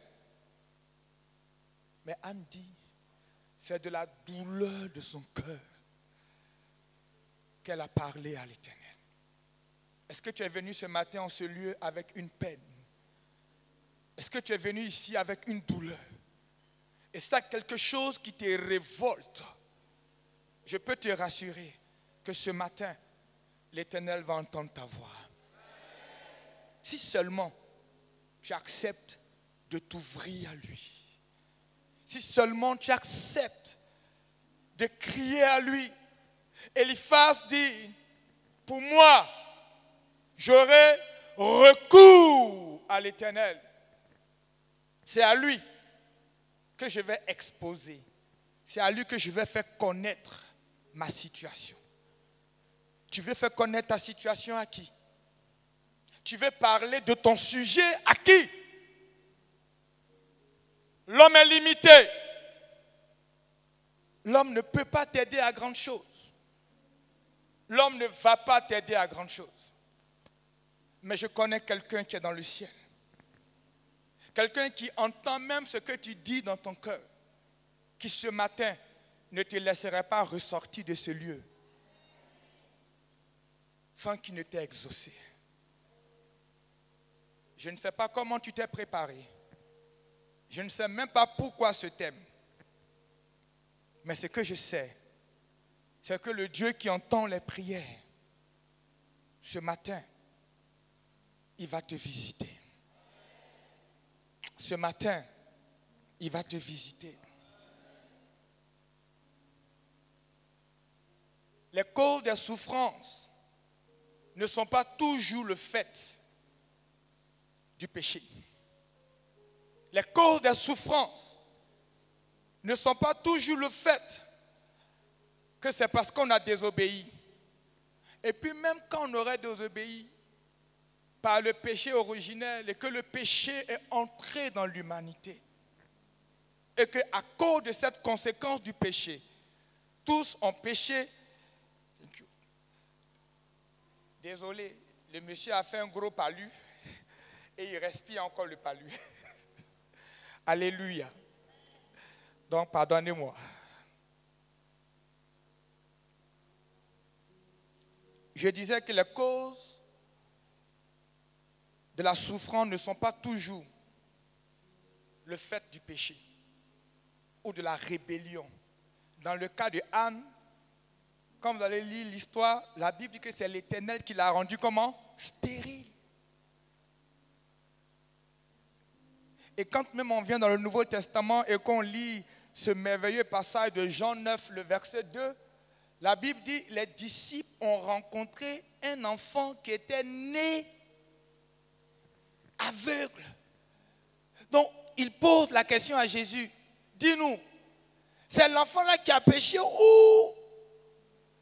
Mais Anne dit, c'est de la douleur de son cœur qu'elle a parlé à l'Éternel. Est-ce que tu es venu ce matin en ce lieu avec une peine? Est-ce que tu es venu ici avec une douleur? Et ça, quelque chose qui te révolte? Je peux te rassurer que ce matin, l'Éternel va entendre ta voix. Si seulement tu acceptes de t'ouvrir à lui. Si seulement tu acceptes de crier à lui. Eliphaz dit, pour moi, j'aurai recours à l'Éternel. C'est à lui que je vais exposer. C'est à lui que je vais faire connaître ma situation. Tu veux faire connaître ta situation à qui? Tu veux parler de ton sujet à qui? L'homme est limité. L'homme ne peut pas t'aider à grande chose. L'homme ne va pas t'aider à grande chose. Mais je connais quelqu'un qui est dans le ciel. Quelqu'un qui entend même ce que tu dis dans ton cœur. Qui ce matin ne te laisserait pas ressortir de ce lieu sans qu'il ne t'ait exaucé. Je ne sais pas comment tu t'es préparé. Je ne sais même pas pourquoi ce thème. Mais ce que je sais, c'est que le Dieu qui entend les prières, ce matin, il va te visiter. Ce matin, il va te visiter. Les causes des souffrances ne sont pas toujours le fait du péché. Les causes des souffrances ne sont pas toujours le fait que c'est parce qu'on a désobéi. Et puis même quand on aurait désobéi par le péché originel et que le péché est entré dans l'humanité et qu'à cause de cette conséquence du péché, tous ont péché. Désolé, le monsieur a fait un gros palu et il respire encore le palu. Alléluia. Donc, pardonnez-moi. Je disais que les causes de la souffrance ne sont pas toujours le fait du péché ou de la rébellion. Dans le cas de Anne, quand vous allez lire l'histoire, la Bible dit que c'est l'Éternel qui l'a rendue comment? Stérile. Et quand même on vient dans le Nouveau Testament et qu'on lit ce merveilleux passage de Jean 9, le verset 2, la Bible dit, les disciples ont rencontré un enfant qui était né aveugle. Donc, ils posent la question à Jésus, dis-nous, c'est l'enfant-là qui a péché ou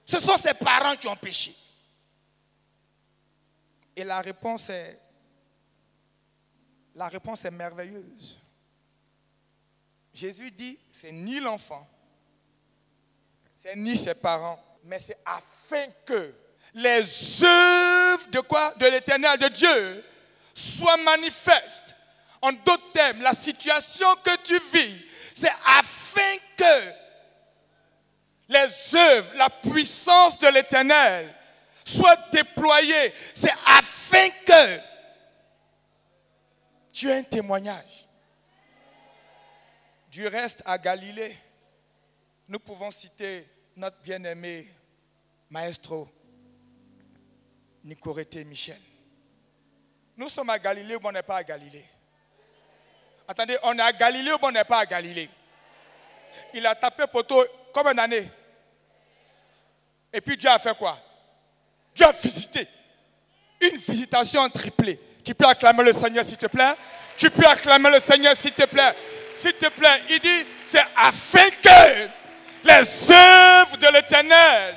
ce sont ses parents qui ont péché? Et la réponse est merveilleuse. Jésus dit, c'est ni l'enfant, c'est ni ses parents, mais c'est afin que les œuvres de quoi? De l'Éternel, de Dieu, soient manifestes. En d'autres termes, la situation que tu vis, c'est afin que les œuvres, la puissance de l'Éternel soient déployées. C'est afin que tu aies un témoignage. Du reste, à Galilée, nous pouvons citer notre bien-aimé maestro Nicorette Michel. Nous sommes à Galilée ou on n'est pas à Galilée? Attendez, on est à Galilée ou on n'est pas à Galilée? Il a tapé poteau combien d'années? Et puis Dieu a fait quoi? Dieu a visité. Une visitation triplée. Tu peux acclamer le Seigneur s'il te plaît? Tu peux acclamer le Seigneur s'il te plaît? S'il te plaît, il dit, c'est afin que les œuvres de l'Éternel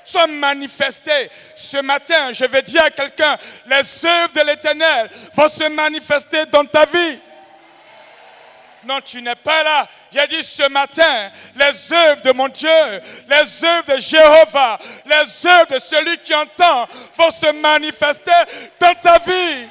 soient manifestées. Ce matin, je vais dire à quelqu'un, les œuvres de l'Éternel vont se manifester dans ta vie. Non, tu n'es pas là. J'ai dit ce matin, les œuvres de mon Dieu, les œuvres de Jéhovah, les œuvres de celui qui entend vont se manifester dans ta vie.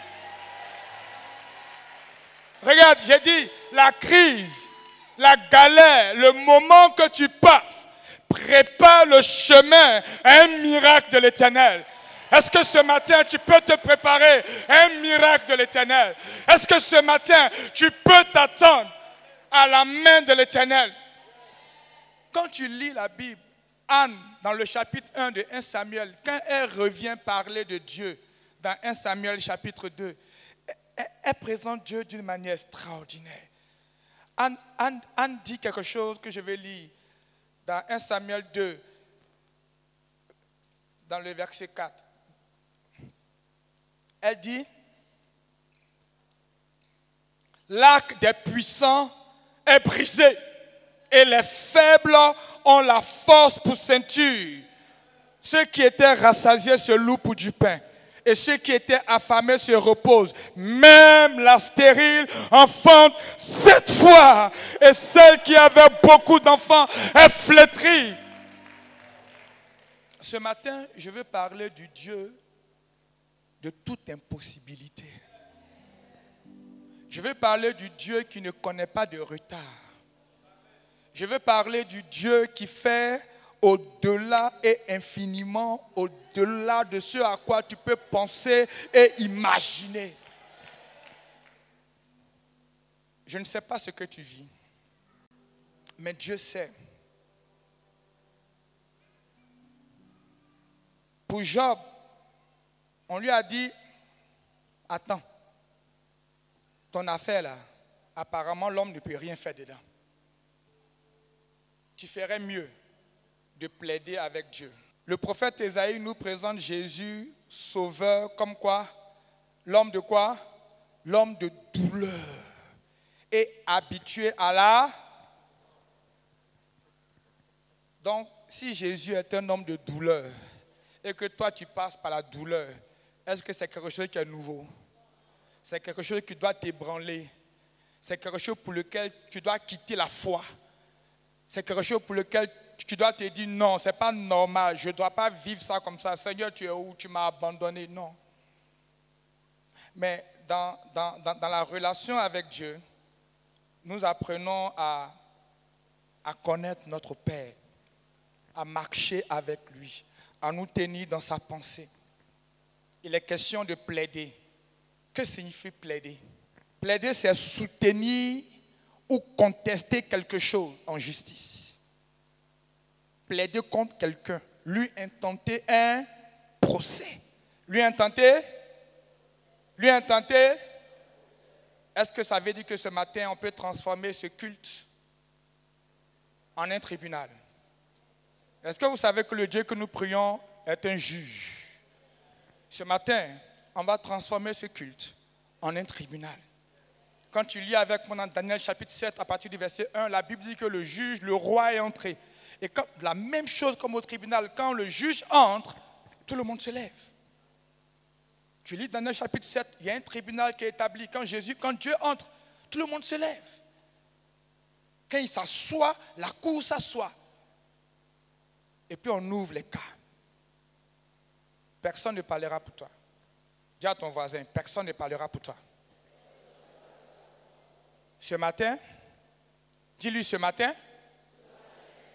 Regarde, j'ai dit, la crise, la galère, le moment que tu passes, prépare le chemin à un miracle de l'Éternel. Est-ce que ce matin, tu peux te préparer à un miracle de l'Éternel? Est-ce que ce matin, tu peux t'attendre à la main de l'Éternel? Quand tu lis la Bible, Anne, dans le chapitre 1 de 1 Samuel, quand elle revient parler de Dieu, dans 1 Samuel chapitre 2, elle présente Dieu d'une manière extraordinaire. Anne dit quelque chose que je vais lire dans 1 Samuel 2, dans le verset 4. Elle dit, l'arc des puissants est brisé et les faibles ont la force pour ceinture. Ceux qui étaient rassasiés se louent pour du pain et ceux qui étaient affamés se reposent. Même la stérile enfante 7 fois et celle qui avait beaucoup d'enfants est flétrie. Ce matin, je veux parler du Dieu de toute impossibilité. Je veux parler du Dieu qui ne connaît pas de retard. Je veux parler du Dieu qui fait au-delà et infiniment au-delà de ce à quoi tu peux penser et imaginer. Je ne sais pas ce que tu vis, mais Dieu sait. Pour Job, on lui a dit, attends, ton affaire là, apparemment l'homme ne peut rien faire dedans. Tu ferais mieux de plaider avec Dieu. Le prophète Ésaïe nous présente Jésus, sauveur, comme quoi? L'homme de quoi? L'homme de douleur. Et habitué à la... Donc, si Jésus est un homme de douleur, et que toi tu passes par la douleur, est-ce que c'est quelque chose qui est nouveau? C'est quelque chose qui doit t'ébranler. C'est quelque chose pour lequel tu dois quitter la foi. C'est quelque chose pour lequel tu dois te dire non, ce n'est pas normal, je ne dois pas vivre ça comme ça. Seigneur, tu es où? Tu m'as abandonné. Non. Mais dans la relation avec Dieu, nous apprenons à connaître notre Père, à marcher avec lui, à nous tenir dans sa pensée. Il est question de plaider. Que signifie plaider? Plaider, c'est soutenir ou contester quelque chose en justice. Plaider contre quelqu'un, lui intenter un procès. Lui intenter? Est-ce que ça veut dire que ce matin, on peut transformer ce culte en un tribunal? Est-ce que vous savez que le Dieu que nous prions est un juge? Ce matin, on va transformer ce culte en un tribunal. Quand tu lis avec moi dans Daniel chapitre 7, à partir du verset 1, la Bible dit que le juge, le roi est entré. Et quand, la même chose comme au tribunal, quand le juge entre, tout le monde se lève. Tu lis Daniel chapitre 7, il y a un tribunal qui est établi. Quand Dieu entre, tout le monde se lève. Quand il s'assoit, la cour s'assoit. Et puis on ouvre les cas. Personne ne parlera pour toi. Dis à ton voisin, personne ne parlera pour toi. Ce matin, dis-lui ce matin,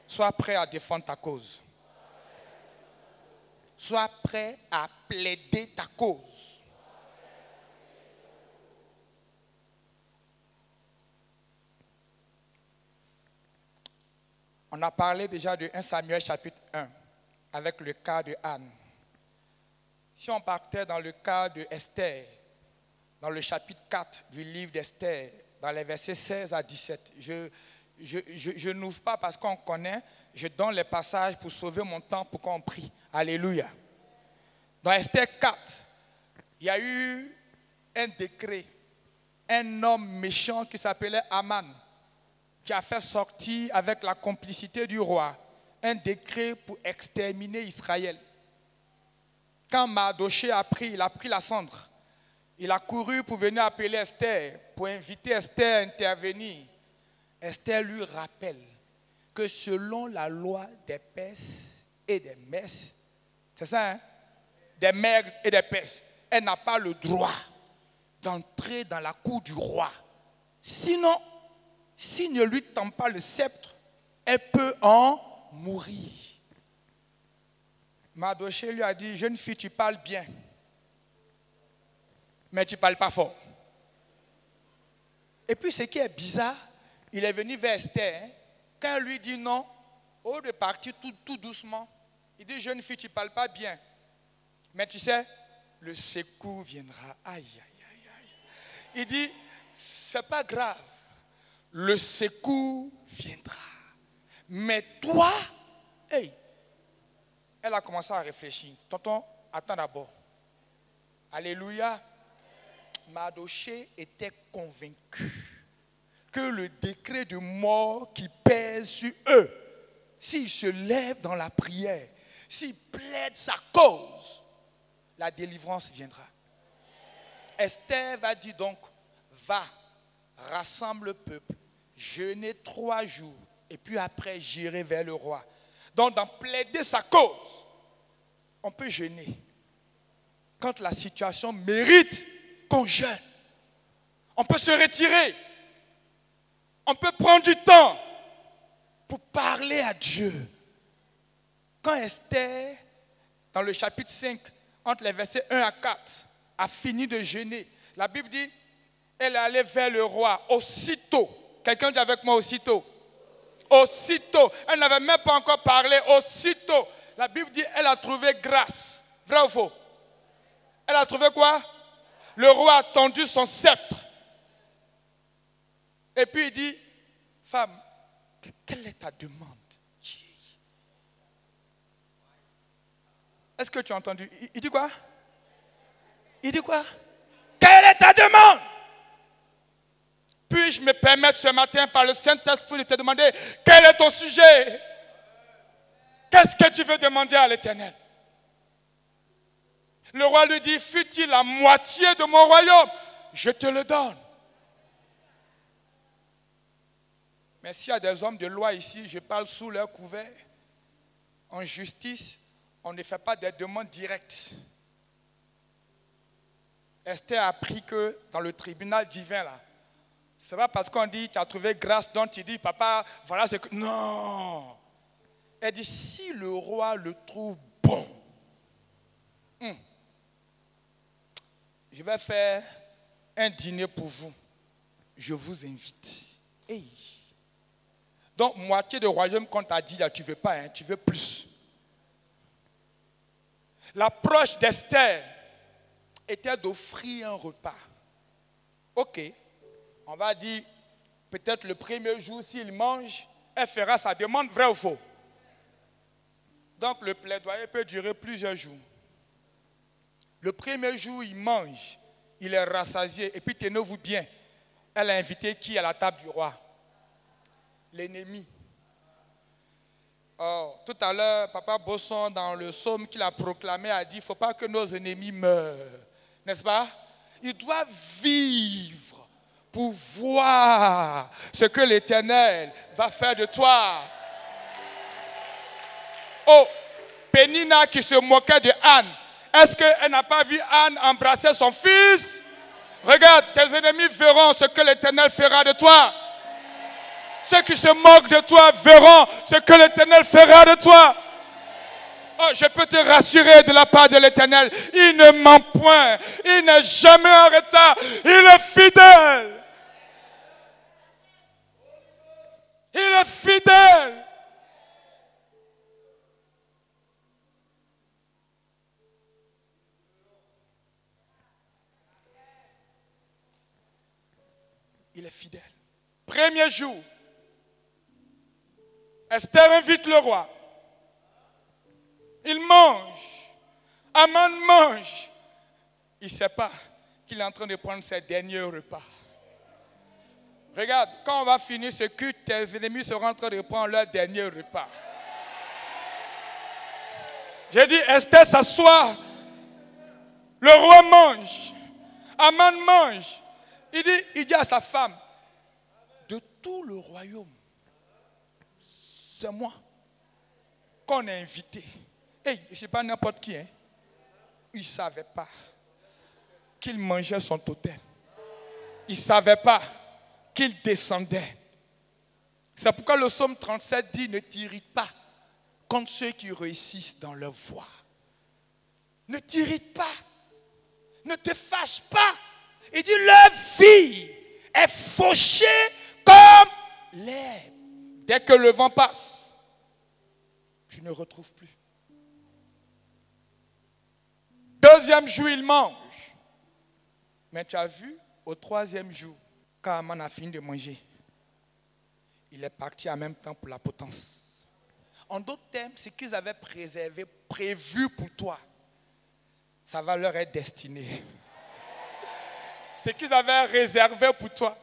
sois prêt à défendre ta cause. Sois prêt à plaider ta cause. On a parlé déjà de 1 Samuel chapitre 1 avec le cas de Anne. Si on partait dans le cas de Esther, dans le chapitre 4 du livre d'Esther, dans les versets 16 à 17. Je n'ouvre pas parce qu'on connaît, je donne les passages pour sauver mon temps, pour qu'on prie. Alléluia. Dans Esther 4, il y a eu un décret, un homme méchant qui s'appelait Aman, qui a fait sortir avec la complicité du roi un décret pour exterminer Israël. Quand Mardochée a pris la cendre, il a couru pour venir appeler Esther, pour inviter Esther à intervenir. Esther lui rappelle que selon la loi des Perses et des Messes, c'est ça, hein? Des Mèdes et des Perses, elle n'a pas le droit d'entrer dans la cour du roi. Sinon, s'il ne lui tend pas le sceptre, elle peut en mourir. Mardochée lui a dit, jeune fille, tu parles bien, mais tu ne parles pas fort. Et puis ce qui est bizarre, il est venu vers Esther, hein, quand elle lui dit non, au lieu de partir tout doucement, il dit, jeune fille, tu ne parles pas bien, mais tu sais, le secours viendra. Aïe, aïe, aïe, aïe. Il dit, c'est pas grave, le secours viendra. Mais toi, hey, elle a commencé à réfléchir. Tonton, attends d'abord. Alléluia. Mardochée était convaincu que le décret de mort qui pèse sur eux, s'ils se lèvent dans la prière, s'ils plaident sa cause, la délivrance viendra. Esther va dire donc, va, rassemble le peuple, jeûnez 3 jours, et puis après j'irai vers le roi. Donc dans plaider sa cause, on peut jeûner. Quand la situation mérite qu'on jeûne, on peut se retirer. On peut prendre du temps pour parler à Dieu. Quand Esther, dans le chapitre 5, entre les versets 1 à 4, a fini de jeûner, la Bible dit, elle est allée vers le roi aussitôt. Quelqu'un dit avec moi aussitôt. Aussitôt. Elle n'avait même pas encore parlé. Aussitôt. La Bible dit, elle a trouvé grâce. Vrai ou faux? Elle a trouvé quoi? Le roi a tendu son sceptre. Et puis il dit, femme, quelle est ta demande? Est-ce que tu as entendu? Il dit quoi? Il dit quoi? Quelle est ta demande? Puis-je me permettre ce matin par le Saint-Esprit de te demander, quel est ton sujet? Qu'est-ce que tu veux demander à l'Éternel? Le roi lui dit, fût-il la moitié de mon royaume, je te le donne. Mais s'il y a des hommes de loi ici, je parle sous leur couvert, en justice, on ne fait pas des demandes directes. Esther a appris que dans le tribunal divin, là, c'est pas parce qu'on dit tu as trouvé grâce, donc tu dis papa, voilà ce que. Non! Elle dit si le roi le trouve bon, je vais faire un dîner pour vous. Je vous invite. Hey. Donc, moitié de royaume qu'on t'a dit, là, tu ne veux pas, hein, tu veux plus. L'approche d'Esther était d'offrir un repas. Ok, on va dire, peut-être le premier jour, s'il mange, elle fera sa demande, vrai ou faux. Donc, le plaidoyer peut durer plusieurs jours. Le premier jour, il mange, il est rassasié, et puis tenez-vous bien, elle a invité qui à la table du roi? L'ennemi. Oh, tout à l'heure, Papa Bosson, dans le psaume qu'il a proclamé, a dit, il ne faut pas que nos ennemis meurent. N'est-ce pas? Ils doivent vivre pour voir ce que l'Éternel va faire de toi. Oh, Pénina qui se moquait de Anne. Est-ce qu'elle n'a pas vu Anne embrasser son fils? Regarde, tes ennemis verront ce que l'Éternel fera de toi. Ceux qui se moquent de toi verront ce que l'Éternel fera de toi. Oh, je peux te rassurer de la part de l'Éternel. Il ne ment point. Il n'est jamais en retard. Il est fidèle. Il est fidèle. il est fidèle. Premier jour, Esther invite le roi. Il mange. Aman mange. Il ne sait pas qu'il est en train de prendre ses derniers repas. Regarde, quand on va finir ce culte, tes ennemis seront en train de prendre leur dernier repas. J'ai dit, Esther s'assoit. Le roi mange. Aman mange. Il dit à sa femme, de tout le royaume, c'est moi qu'on a invité. Et je ne sais pas n'importe qui. Il ne savait pas qu'il mangeait son totem. Il ne savait pas qu'il descendait. C'est pourquoi le psaume 37 dit, ne t'irrite pas contre ceux qui réussissent dans leur voie. Ne t'irrite pas. Ne te fâche pas. Il dit, leur vie est fauchée comme l'herbe. Dès que le vent passe, tu ne retrouves plus. Deuxième jour, il mange. Mais tu as vu, au troisième jour, quand Aman a fini de manger, il est parti en même temps pour la potence. En d'autres termes, ce qu'ils avaient prévu pour toi, ça va leur être destiné. Ce qu'ils avaient réservé pour toi,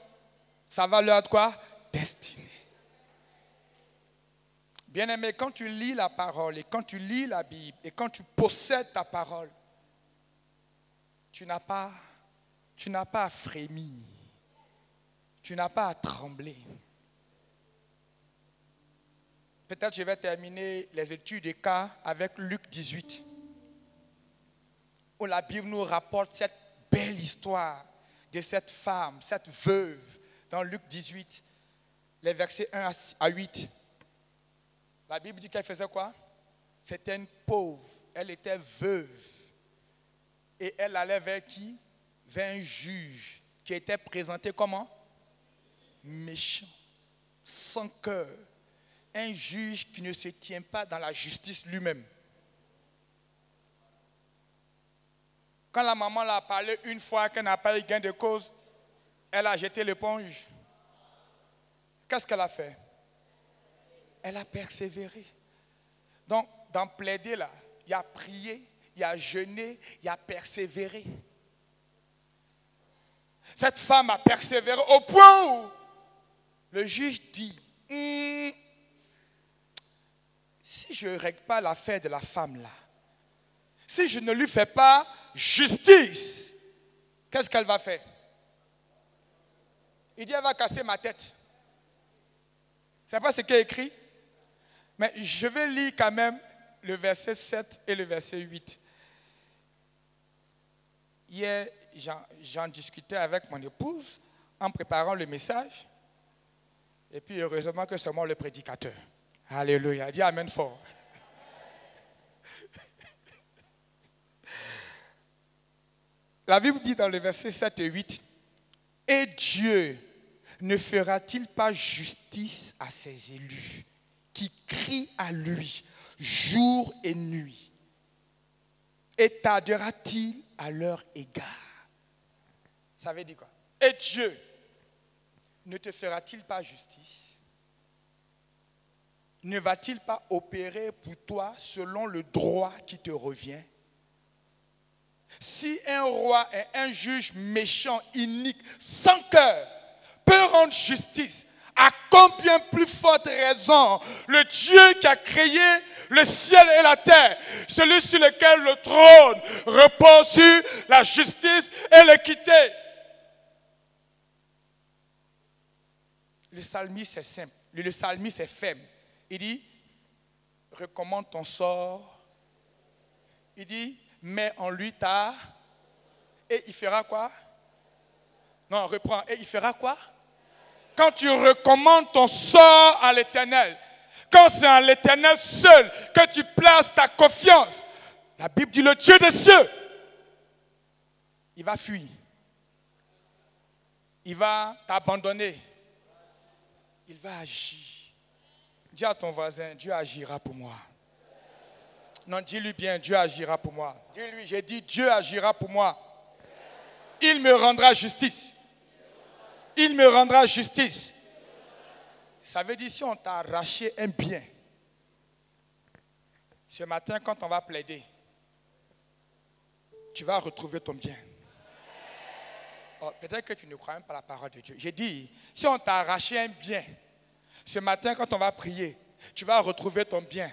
ça va leur être quoi? Destiné. Bien-aimé, quand tu lis la parole et quand tu lis la Bible et quand tu possèdes ta parole, tu n'as pas à frémir. Tu n'as pas à trembler. Peut-être je vais terminer les études des cas avec Luc 18, où la Bible nous rapporte cette belle histoire de cette femme, cette veuve, dans Luc 18, les versets 1 à 8. La Bible dit qu'elle faisait quoi? C'était une pauvre, elle était veuve. Et elle allait vers qui? Vers un juge qui était présenté comment? Méchant, sans cœur. Un juge qui ne se tient pas dans la justice lui-même. Quand la maman l'a parlé une fois qu'elle n'a pas eu gain de cause, elle a jeté l'éponge. Qu'est-ce qu'elle a fait? Elle a persévéré. Donc, dans plaider là, il y a prié, il y a jeûné, il y a persévéré. Cette femme a persévéré au point où le juge dit, si je ne règle pas l'affaire de la femme là, si je ne lui fais pas justice, qu'est-ce qu'elle va faire? Il dit, elle va casser ma tête. C'est pas ce qui est écrit. Mais je vais lire quand même le verset 7 et le verset 8. Hier, j'en discutais avec mon épouse en préparant le message. Et puis, heureusement que c'est moi le prédicateur. Alléluia. Dis amen fort. La Bible dit dans le verset 7 et 8, « Et Dieu ne fera-t-il pas justice à ses élus qui crient à lui jour et nuit? Et tardera-t-il à leur égard? » Ça veut dire quoi? Et Dieu ne te fera-t-il pas justice? Ne va-t-il pas opérer pour toi selon le droit qui te revient? Si un roi et un juge méchant, inique, sans cœur, peut rendre justice, à combien plus forte raison le Dieu qui a créé le ciel et la terre, celui sur lequel le trône repose sur la justice et l'équité. Le psalmiste est simple, le psalmiste est ferme. Il dit, recommande ton sort. Il dit, mets en lui ta... Et il fera quoi? Non, reprends. Et il fera quoi? Quand tu recommandes ton sort à l'Éternel, quand c'est en l'Éternel seul que tu places ta confiance, la Bible dit le Dieu des cieux, il va fuir. Il va t'abandonner. Il va agir. Dis à ton voisin, Dieu agira pour moi. Non, dis-lui bien, Dieu agira pour moi. Dis-lui, j'ai dit, Dieu agira pour moi. Il me rendra justice. Il me rendra justice. Ça veut dire si on t'a arraché un bien, ce matin quand on va plaider, tu vas retrouver ton bien. Oh, peut-être que tu ne crois même pas la parole de Dieu. J'ai dit, si on t'a arraché un bien, ce matin quand on va prier, tu vas retrouver ton bien.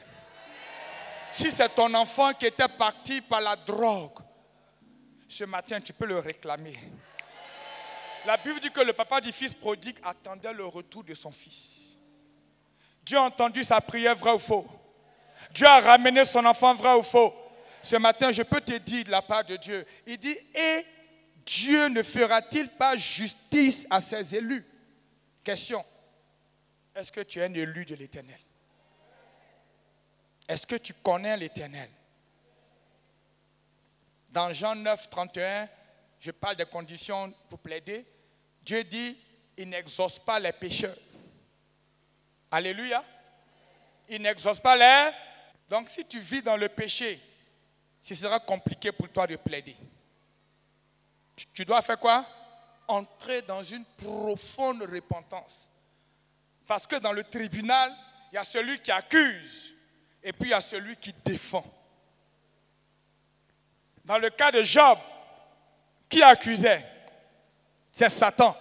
Si c'est ton enfant qui était parti par la drogue, ce matin tu peux le réclamer. La Bible dit que le papa du fils prodigue attendait le retour de son fils. Dieu a entendu sa prière, vrai ou faux? Dieu a ramené son enfant, vrai ou faux? Ce matin, je peux te dire de la part de Dieu, il dit, et Dieu ne fera-t-il pas justice à ses élus? Question, est-ce que tu es un élu de l'Éternel? Est-ce que tu connais l'Éternel? Dans Jean 9, 31, je parle des conditions pour plaider. Dieu dit, il n'exauce pas les pécheurs. Alléluia. Il n'exauce pas les... Donc si tu vis dans le péché, ce sera compliqué pour toi de plaider. Tu dois faire quoi? Entrer dans une profonde repentance. Parce que dans le tribunal, il y a celui qui accuse et puis il y a celui qui défend. Dans le cas de Job, qui accusait? C'est Satan.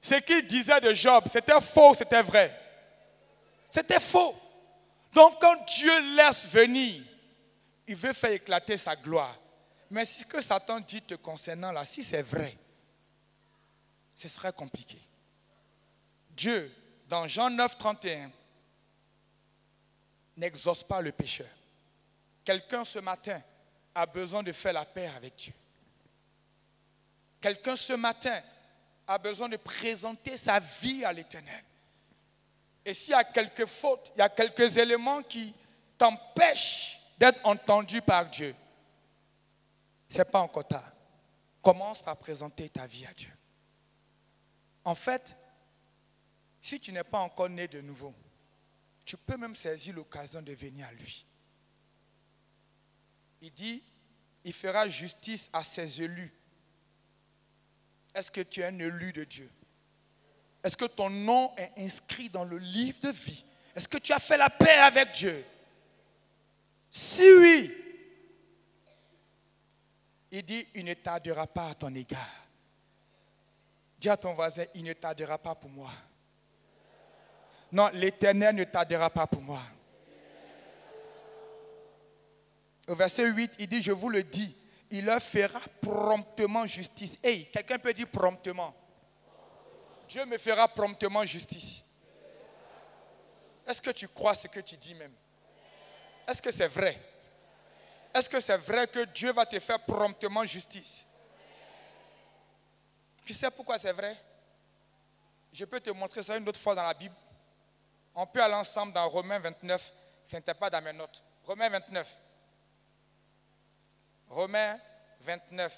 Ce qu'il disait de Job, c'était faux, c'était vrai. C'était faux. Donc quand Dieu laisse venir, il veut faire éclater sa gloire. Mais ce que Satan dit te concernant là, si c'est vrai, ce serait compliqué. Dieu, dans Jean 9, 31, n'exauce pas le pécheur. Quelqu'un ce matin a besoin de faire la paix avec Dieu. Quelqu'un ce matin a besoin de présenter sa vie à l'Éternel. Et s'il y a quelques fautes, il y a quelques éléments qui t'empêchent d'être entendu par Dieu, ce n'est pas encore tard. Commence par présenter ta vie à Dieu. En fait, si tu n'es pas encore né de nouveau, tu peux même saisir l'occasion de venir à lui. Il dit, il fera justice à ses élus. Est-ce que tu es un élu de Dieu? Est-ce que ton nom est inscrit dans le livre de vie? Est-ce que tu as fait la paix avec Dieu? Si oui, il dit, il ne tardera pas à ton égard. Dis à ton voisin, il ne tardera pas pour moi. Non, l'Éternel ne tardera pas pour moi. Au verset 8, il dit, je vous le dis, il leur fera promptement justice. Hey, quelqu'un peut dire promptement. Dieu me fera promptement justice. Est-ce que tu crois ce que tu dis même? Est-ce que c'est vrai? Est-ce que c'est vrai que Dieu va te faire promptement justice? Tu sais pourquoi c'est vrai? Je peux te montrer ça une autre fois dans la Bible. On peut aller ensemble dans Romains 29. Ce n'était pas dans mes notes. Romains 29. Romains 29.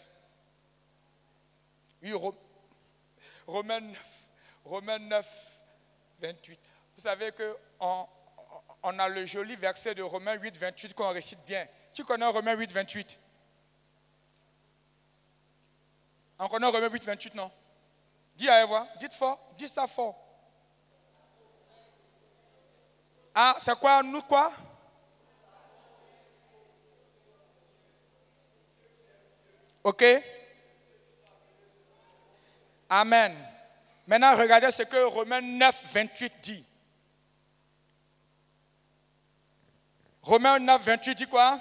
Oui, Romains 9, 28. Vous savez qu'on a le joli verset de Romains 8, 28 qu'on récite bien. Qui connaît Romains 8, 28? On connaît Romains 8, 28, non? Dis à Eva, dites fort, dis ça fort. Ah, c'est quoi, nous quoi? Ok? Amen. Maintenant, regardez ce que Romains 9, 28 dit. Romains 9, 28 dit quoi?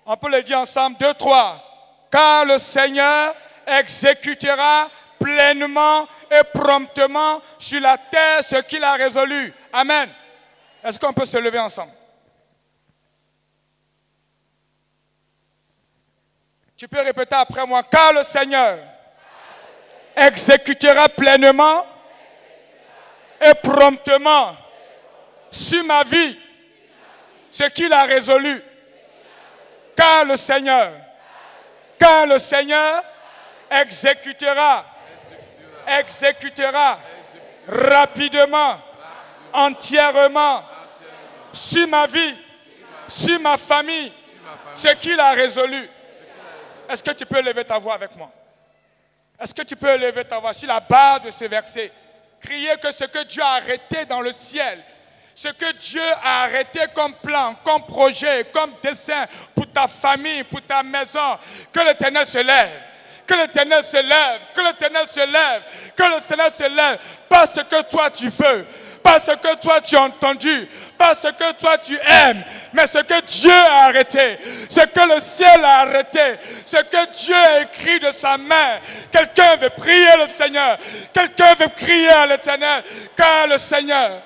On peut le dire ensemble, 2, 3. Car le Seigneur exécutera pleinement et promptement sur la terre ce qu'il a résolu. Amen. Est-ce qu'on peut se lever ensemble? Tu peux répéter après moi. Car le Seigneur exécutera pleinement et promptement sur ma vie ce qu'il a résolu. Car le Seigneur exécutera rapidement, entièrement, sur ma vie, sur ma famille, ce qu'il a résolu. Est-ce que tu peux lever ta voix avec moi? Est-ce que tu peux lever ta voix sur la barre de ce verset? Crier que ce que Dieu a arrêté dans le ciel, ce que Dieu a arrêté comme plan, comme projet, comme dessein pour ta famille, pour ta maison, que l'Éternel se lève. Que l'Éternel se lève, que l'Éternel se lève, que l'Éternel se lève. Pas ce que toi tu veux, pas ce que toi tu as entendu, pas ce que toi tu aimes, mais ce que Dieu a arrêté, ce que le ciel a arrêté, ce que Dieu a écrit de sa main. Quelqu'un veut prier le Seigneur, quelqu'un veut crier à l'Éternel, car le Seigneur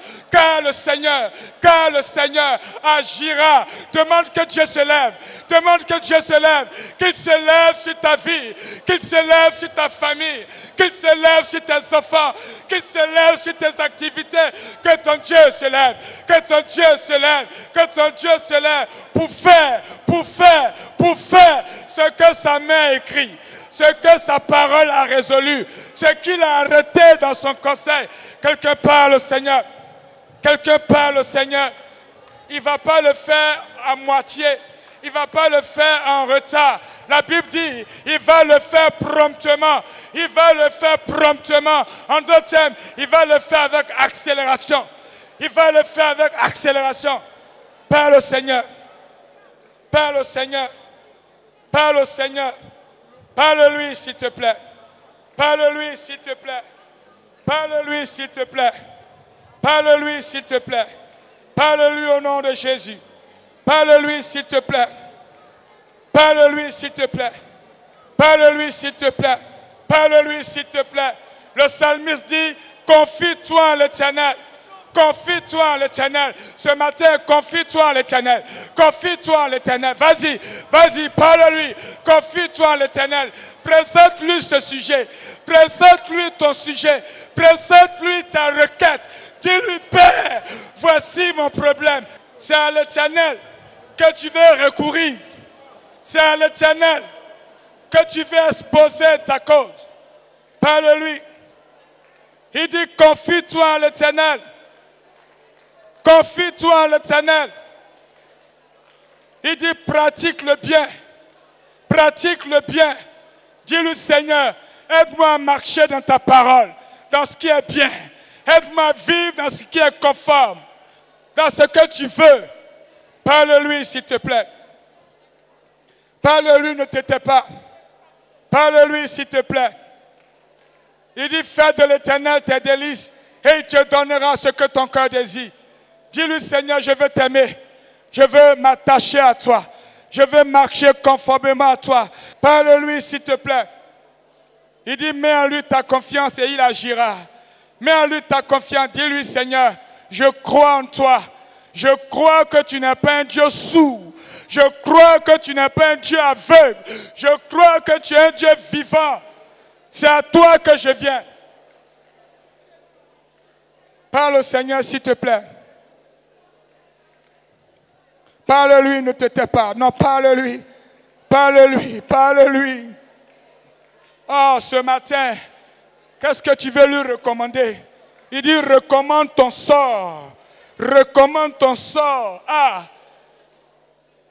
agira. Demande que Dieu se lève. Demande que Dieu se lève. Qu'il se lève sur ta vie. Qu'il se lève sur ta famille. Qu'il se lève sur tes enfants. Qu'il se lève sur tes activités. Que ton Dieu se lève. Que ton Dieu se lève. Que ton Dieu se lève pour faire ce que sa main écrit. Ce que sa parole a résolu. Ce qu'il a arrêté dans son conseil. Quelqu'un parle au Seigneur. Quelqu'un parle au Seigneur. Il ne va pas le faire à moitié. Il ne va pas le faire en retard. La Bible dit, il va le faire promptement. Il va le faire promptement. En d'autres termes, il va le faire avec accélération. Il va le faire avec accélération. Parle au Seigneur. Parle au Seigneur. Parle au Seigneur. Parle-lui, s'il te plaît. Parle-lui, s'il te plaît. Parle-lui, s'il te plaît. Parle-lui, s'il te plaît. Parle-lui au nom de Jésus. Parle-lui, s'il te plaît. Parle-lui, s'il te plaît. Parle-lui, s'il te plaît. Parle-lui, s'il te plaît. Le psalmiste dit, confie-toi à l'Éternel. Confie-toi à l'Éternel. Ce matin, confie-toi à l'Éternel. Confie-toi à l'Éternel. Vas-y, vas-y, parle-lui. Confie-toi à l'Éternel. Présente-lui ce sujet. Présente-lui ton sujet. Présente-lui ta requête. Dis-lui, Père, voici mon problème. C'est à l'Éternel que tu veux recourir. C'est à l'Éternel que tu veux exposer ta cause. Parle-lui. Il dit, confie-toi à l'Éternel. Confie-toi à l'Éternel. Il dit, pratique le bien. Pratique le bien. Dis-lui, Seigneur, aide-moi à marcher dans ta parole, dans ce qui est bien. Aide-moi à vivre dans ce qui est conforme, dans ce que tu veux. Parle-lui, s'il te plaît. Parle-lui, ne te tais pas. Parle-lui, s'il te plaît. Il dit, fais de l'Éternel tes délices et il te donnera ce que ton cœur désire. Dis-lui, Seigneur, je veux t'aimer. Je veux m'attacher à toi. Je veux marcher conformément à toi. Parle-lui, s'il te plaît. Il dit, mets en lui ta confiance et il agira. Mets en lui ta confiance. Dis-lui, Seigneur, je crois en toi. Je crois que tu n'es pas un Dieu sourd. Je crois que tu n'es pas un Dieu aveugle. Je crois que tu es un Dieu vivant. C'est à toi que je viens. Parle au Seigneur, s'il te plaît. Parle-lui, ne te tais pas. Non, parle-lui. Parle-lui, parle-lui. Oh, ce matin, qu'est-ce que tu veux lui recommander? Il dit, recommande ton sort. Recommande ton sort. Ah,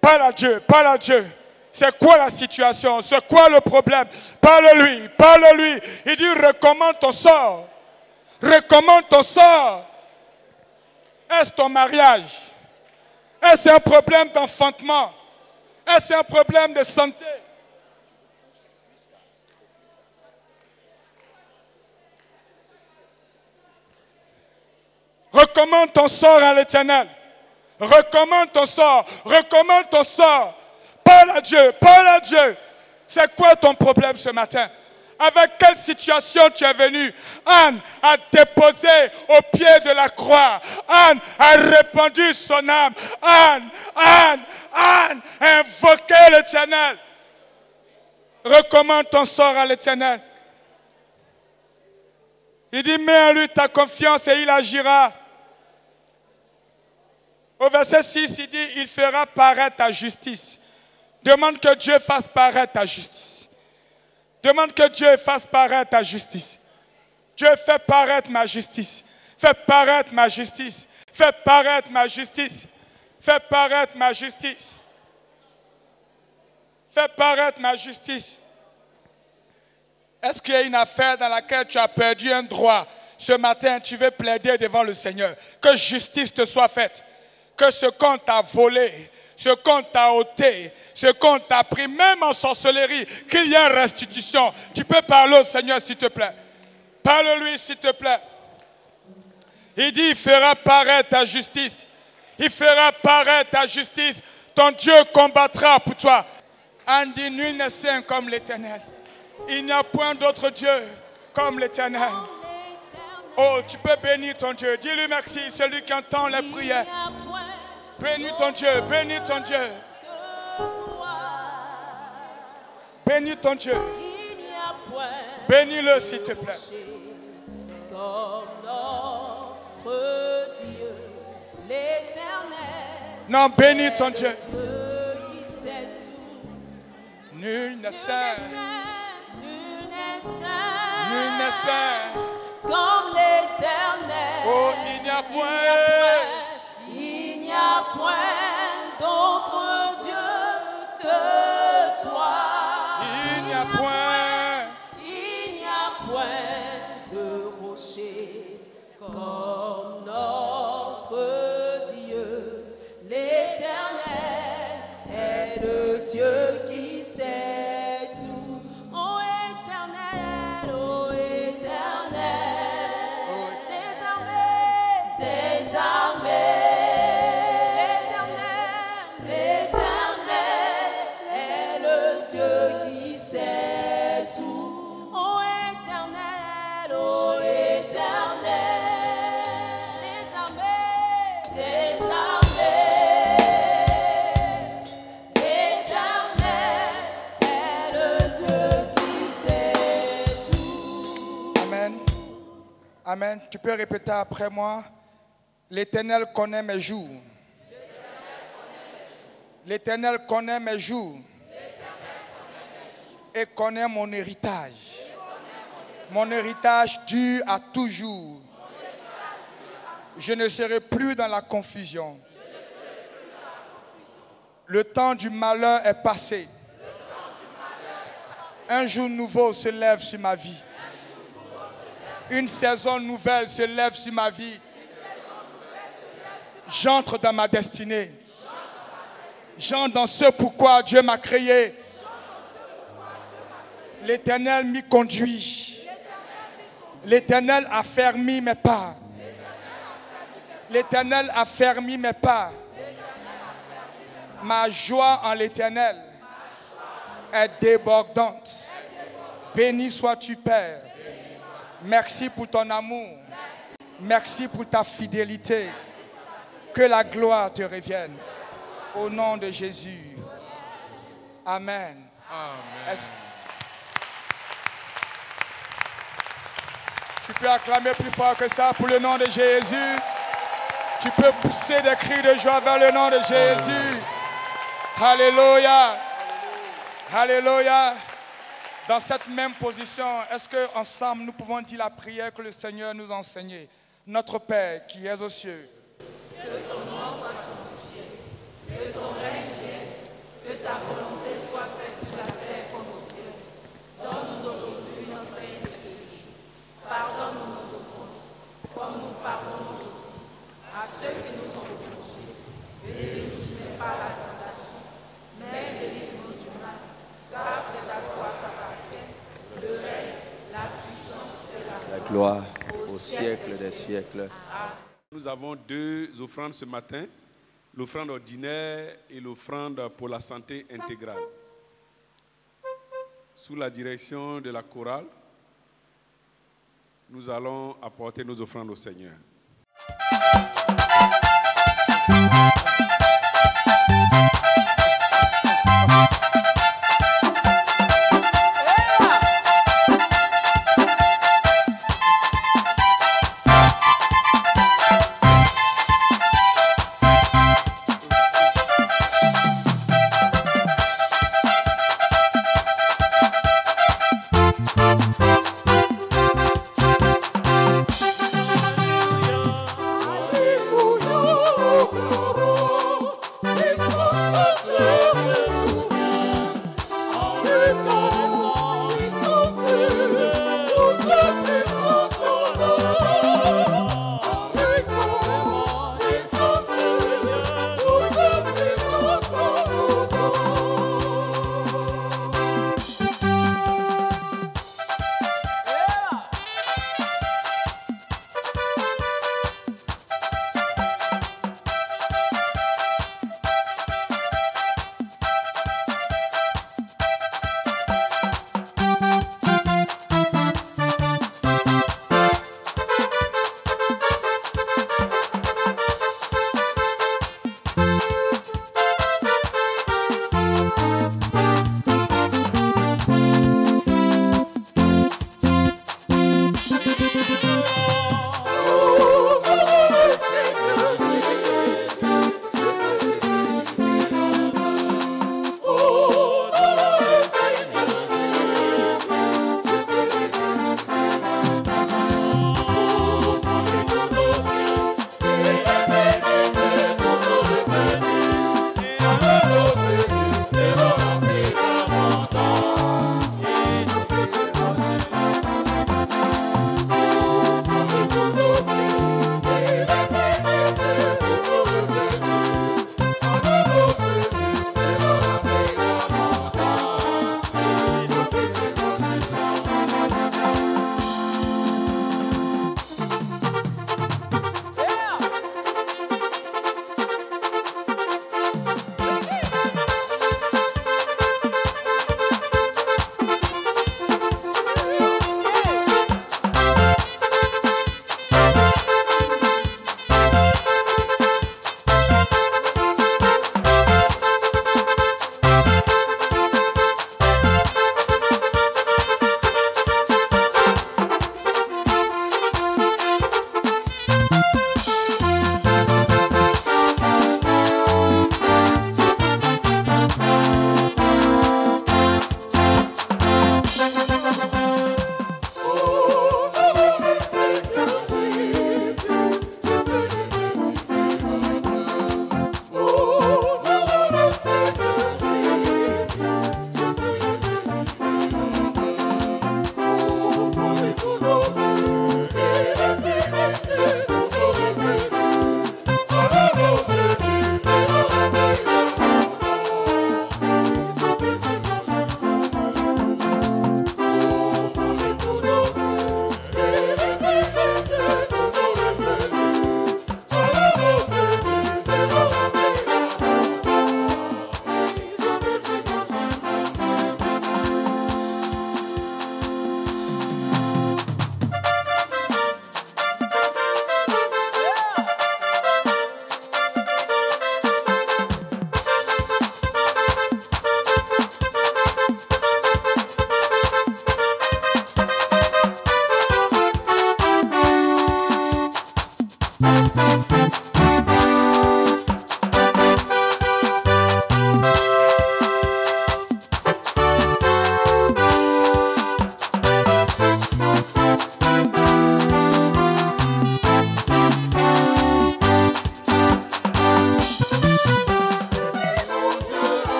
parle à Dieu, parle à Dieu. C'est quoi la situation? C'est quoi le problème? Parle-lui, parle-lui. Il dit, recommande ton sort. Recommande ton sort. Est-ce ton mariage? Est-ce un problème d'enfantement? Est-ce un problème de santé? Recommande ton sort à l'Éternel. Recommande ton sort. Recommande ton sort. Parle à Dieu. Parle à Dieu. C'est quoi ton problème ce matin? Avec quelle situation tu es venu? Anne a déposé au pied de la croix. Anne a répandu son âme. Anne a invoqué l'Éternel. Recommande ton sort à l'Éternel. Il dit, mets en lui ta confiance et il agira. Au verset 6, il dit, il fera paraître ta justice. Demande que Dieu fasse paraître ta justice. Demande que Dieu fasse paraître ta justice. Dieu, fais paraître ma justice. Fais paraître ma justice. Fais paraître ma justice. Fais paraître ma justice. Fais paraître ma justice. Est-ce qu'il y a une affaire dans laquelle tu as perdu un droit? Ce matin, tu veux plaider devant le Seigneur. Que justice te soit faite. Que ce qu'on t'a volé, ce qu'on t'a ôté, ce qu'on t'a pris, même en sorcellerie, qu'il y ait restitution. Tu peux parler au Seigneur, s'il te plaît. Parle-lui, s'il te plaît. Il dit, il fera paraître ta justice. Il fera paraître ta justice. Ton Dieu combattra pour toi. On dit, nul n'est saint comme l'Éternel. Il n'y a point d'autre Dieu comme l'Éternel. Oh, tu peux bénir ton Dieu. Dis-lui merci, celui qui entend les prières. Bénis ton Dieu, bénis ton Dieu. Bénis ton Dieu. Bénis-le, s'il te plaît. Non, bénis ton Dieu. Nul n'est saint. Nul n'est saint. Comme l'Éternel. Oh, il n'y a point d'autre Dieu que toi. Il n'y a point de rocher comme notre Dieu. L'Éternel est le Dieu qui sait tout. Oh Éternel, oh Éternel, des armées. Amen. Tu peux répéter après moi. L'Éternel connaît mes jours. L'Éternel connaît mes jours. Et connaît mon héritage. Mon héritage dure à toujours. Je ne serai plus dans la confusion. Le temps du malheur est passé. Un jour nouveau se lève sur ma vie. Une saison nouvelle se lève sur ma vie. J'entre dans ma destinée. J'entre dans ce pourquoi Dieu m'a créé. L'Éternel m'y conduit. L'Éternel a fermé mes pas. L'Éternel a fermé mes pas. Ma joie en l'Éternel est débordante. Béni sois-tu, Père. Merci pour ton amour. Merci pour ta fidélité. Que la gloire te revienne. Au nom de Jésus. Amen. Amen. Tu peux acclamer plus fort que ça pour le nom de Jésus. Tu peux pousser des cris de joie vers le nom de Jésus. Alléluia. Alléluia. Dans cette même position, est-ce qu'ensemble nous pouvons dire la prière que le Seigneur nous a enseignée? Notre Père qui es aux cieux. Que ton nom soit sanctifié, que ton règne vienne, que ta volonté soit faite sur la terre comme au ciel. Donne-nous aujourd'hui notre pain de ce jour. Pardonne-nous nos offenses, comme nous pardonnons aussi à ceux qui nous ont offensés. Et ne nous soumets pas à la tentation, mais délivre-nous du mal, car c'est à toi qu'appartient le règne, la puissance et la gloire au siècle des siècles. Nous avons deux offrandes ce matin, l'offrande ordinaire et l'offrande pour la santé intégrale. Sous la direction de la chorale, nous allons apporter nos offrandes au Seigneur. Alléluia.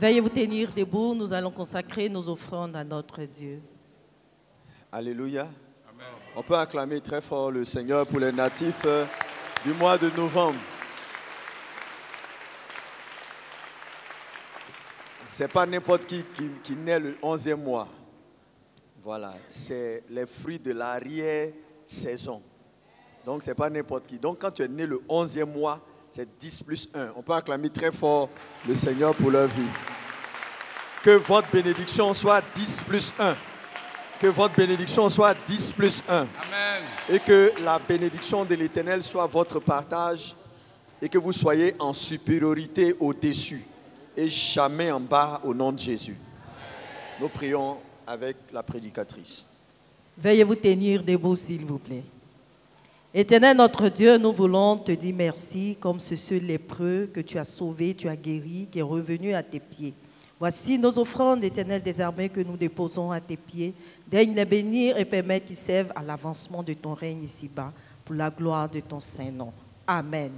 Veuillez vous tenir debout, nous allons consacrer nos offrandes à notre Dieu. Alléluia. Amen. On peut acclamer très fort le Seigneur pour les natifs du mois de novembre. Ce n'est pas n'importe qui naît le 11e mois. Voilà, c'est les fruits de l'arrière-saison. Donc, ce n'est pas n'importe qui. Donc, quand tu es né le 11e mois, c'est 10 plus 1. On peut acclamer très fort le Seigneur pour leur vie. Que votre bénédiction soit 10 plus 1. Que votre bénédiction soit 10 plus 1. Amen. Et que la bénédiction de l'Éternel soit votre partage et que vous soyez en supériorité au-dessus et jamais en bas au nom de Jésus. Amen. Nous prions avec la prédicatrice. Veuillez vous tenir debout, s'il vous plaît. Éternel notre Dieu, nous voulons te dire merci comme ce seul lépreux que tu as sauvé, tu as guéri, qui est revenu à tes pieds. Voici nos offrandes, Éternel, des armées que nous déposons à tes pieds. Daigne les bénir et permettre qu'ils servent à l'avancement de ton règne ici-bas, pour la gloire de ton saint nom. Amen.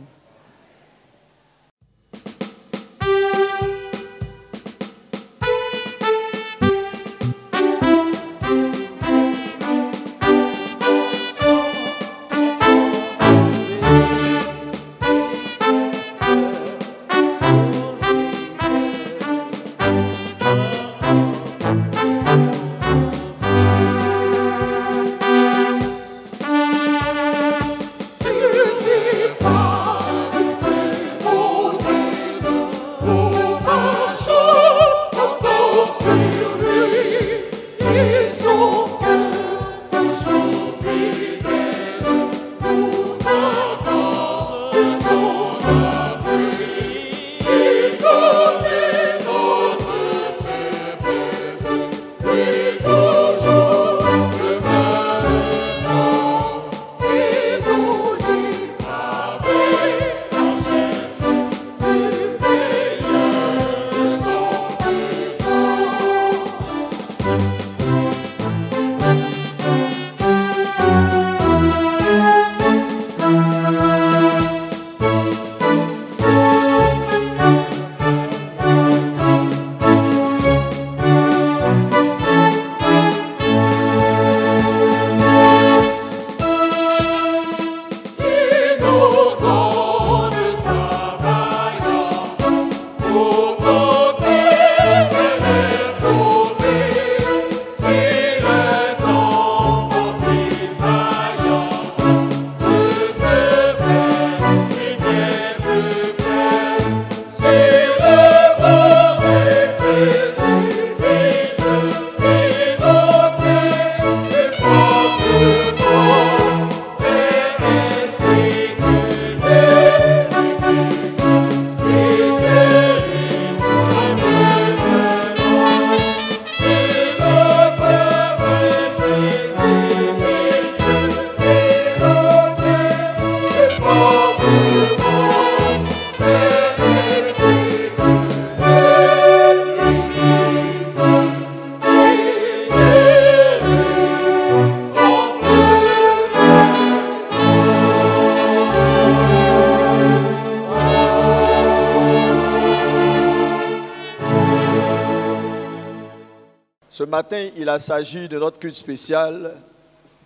Ce matin, il s'agit de notre culte spécial,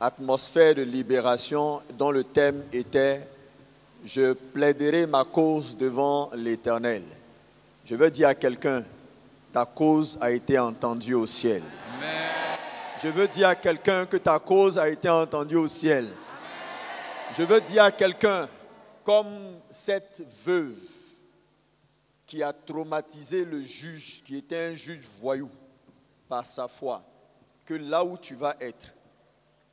atmosphère de libération, dont le thème était « Je plaiderai ma cause devant l'Éternel ». Je veux dire à quelqu'un, ta cause a été entendue au ciel. Amen. Je veux dire à quelqu'un que ta cause a été entendue au ciel. Amen. Je veux dire à quelqu'un, comme cette veuve qui a traumatisé le juge, qui était un juge voyou, par sa foi, que là où tu vas être,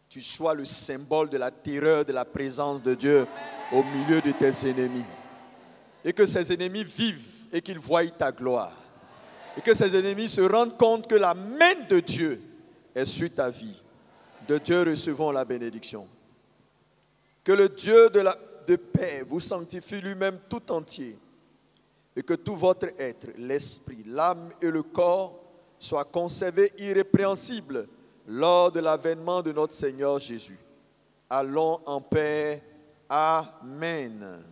tu sois le symbole de la terreur de la présence de Dieu au milieu de tes ennemis. Et que ces ennemis vivent et qu'ils voient ta gloire. Et que ces ennemis se rendent compte que la main de Dieu est sur ta vie. De Dieu recevons la bénédiction. Que le Dieu de paix vous sanctifie lui-même tout entier. Et que tout votre être, l'esprit, l'âme et le corps soient conservés irrépréhensibles lors de l'avènement de notre Seigneur Jésus. Allons en paix. Amen. Amen.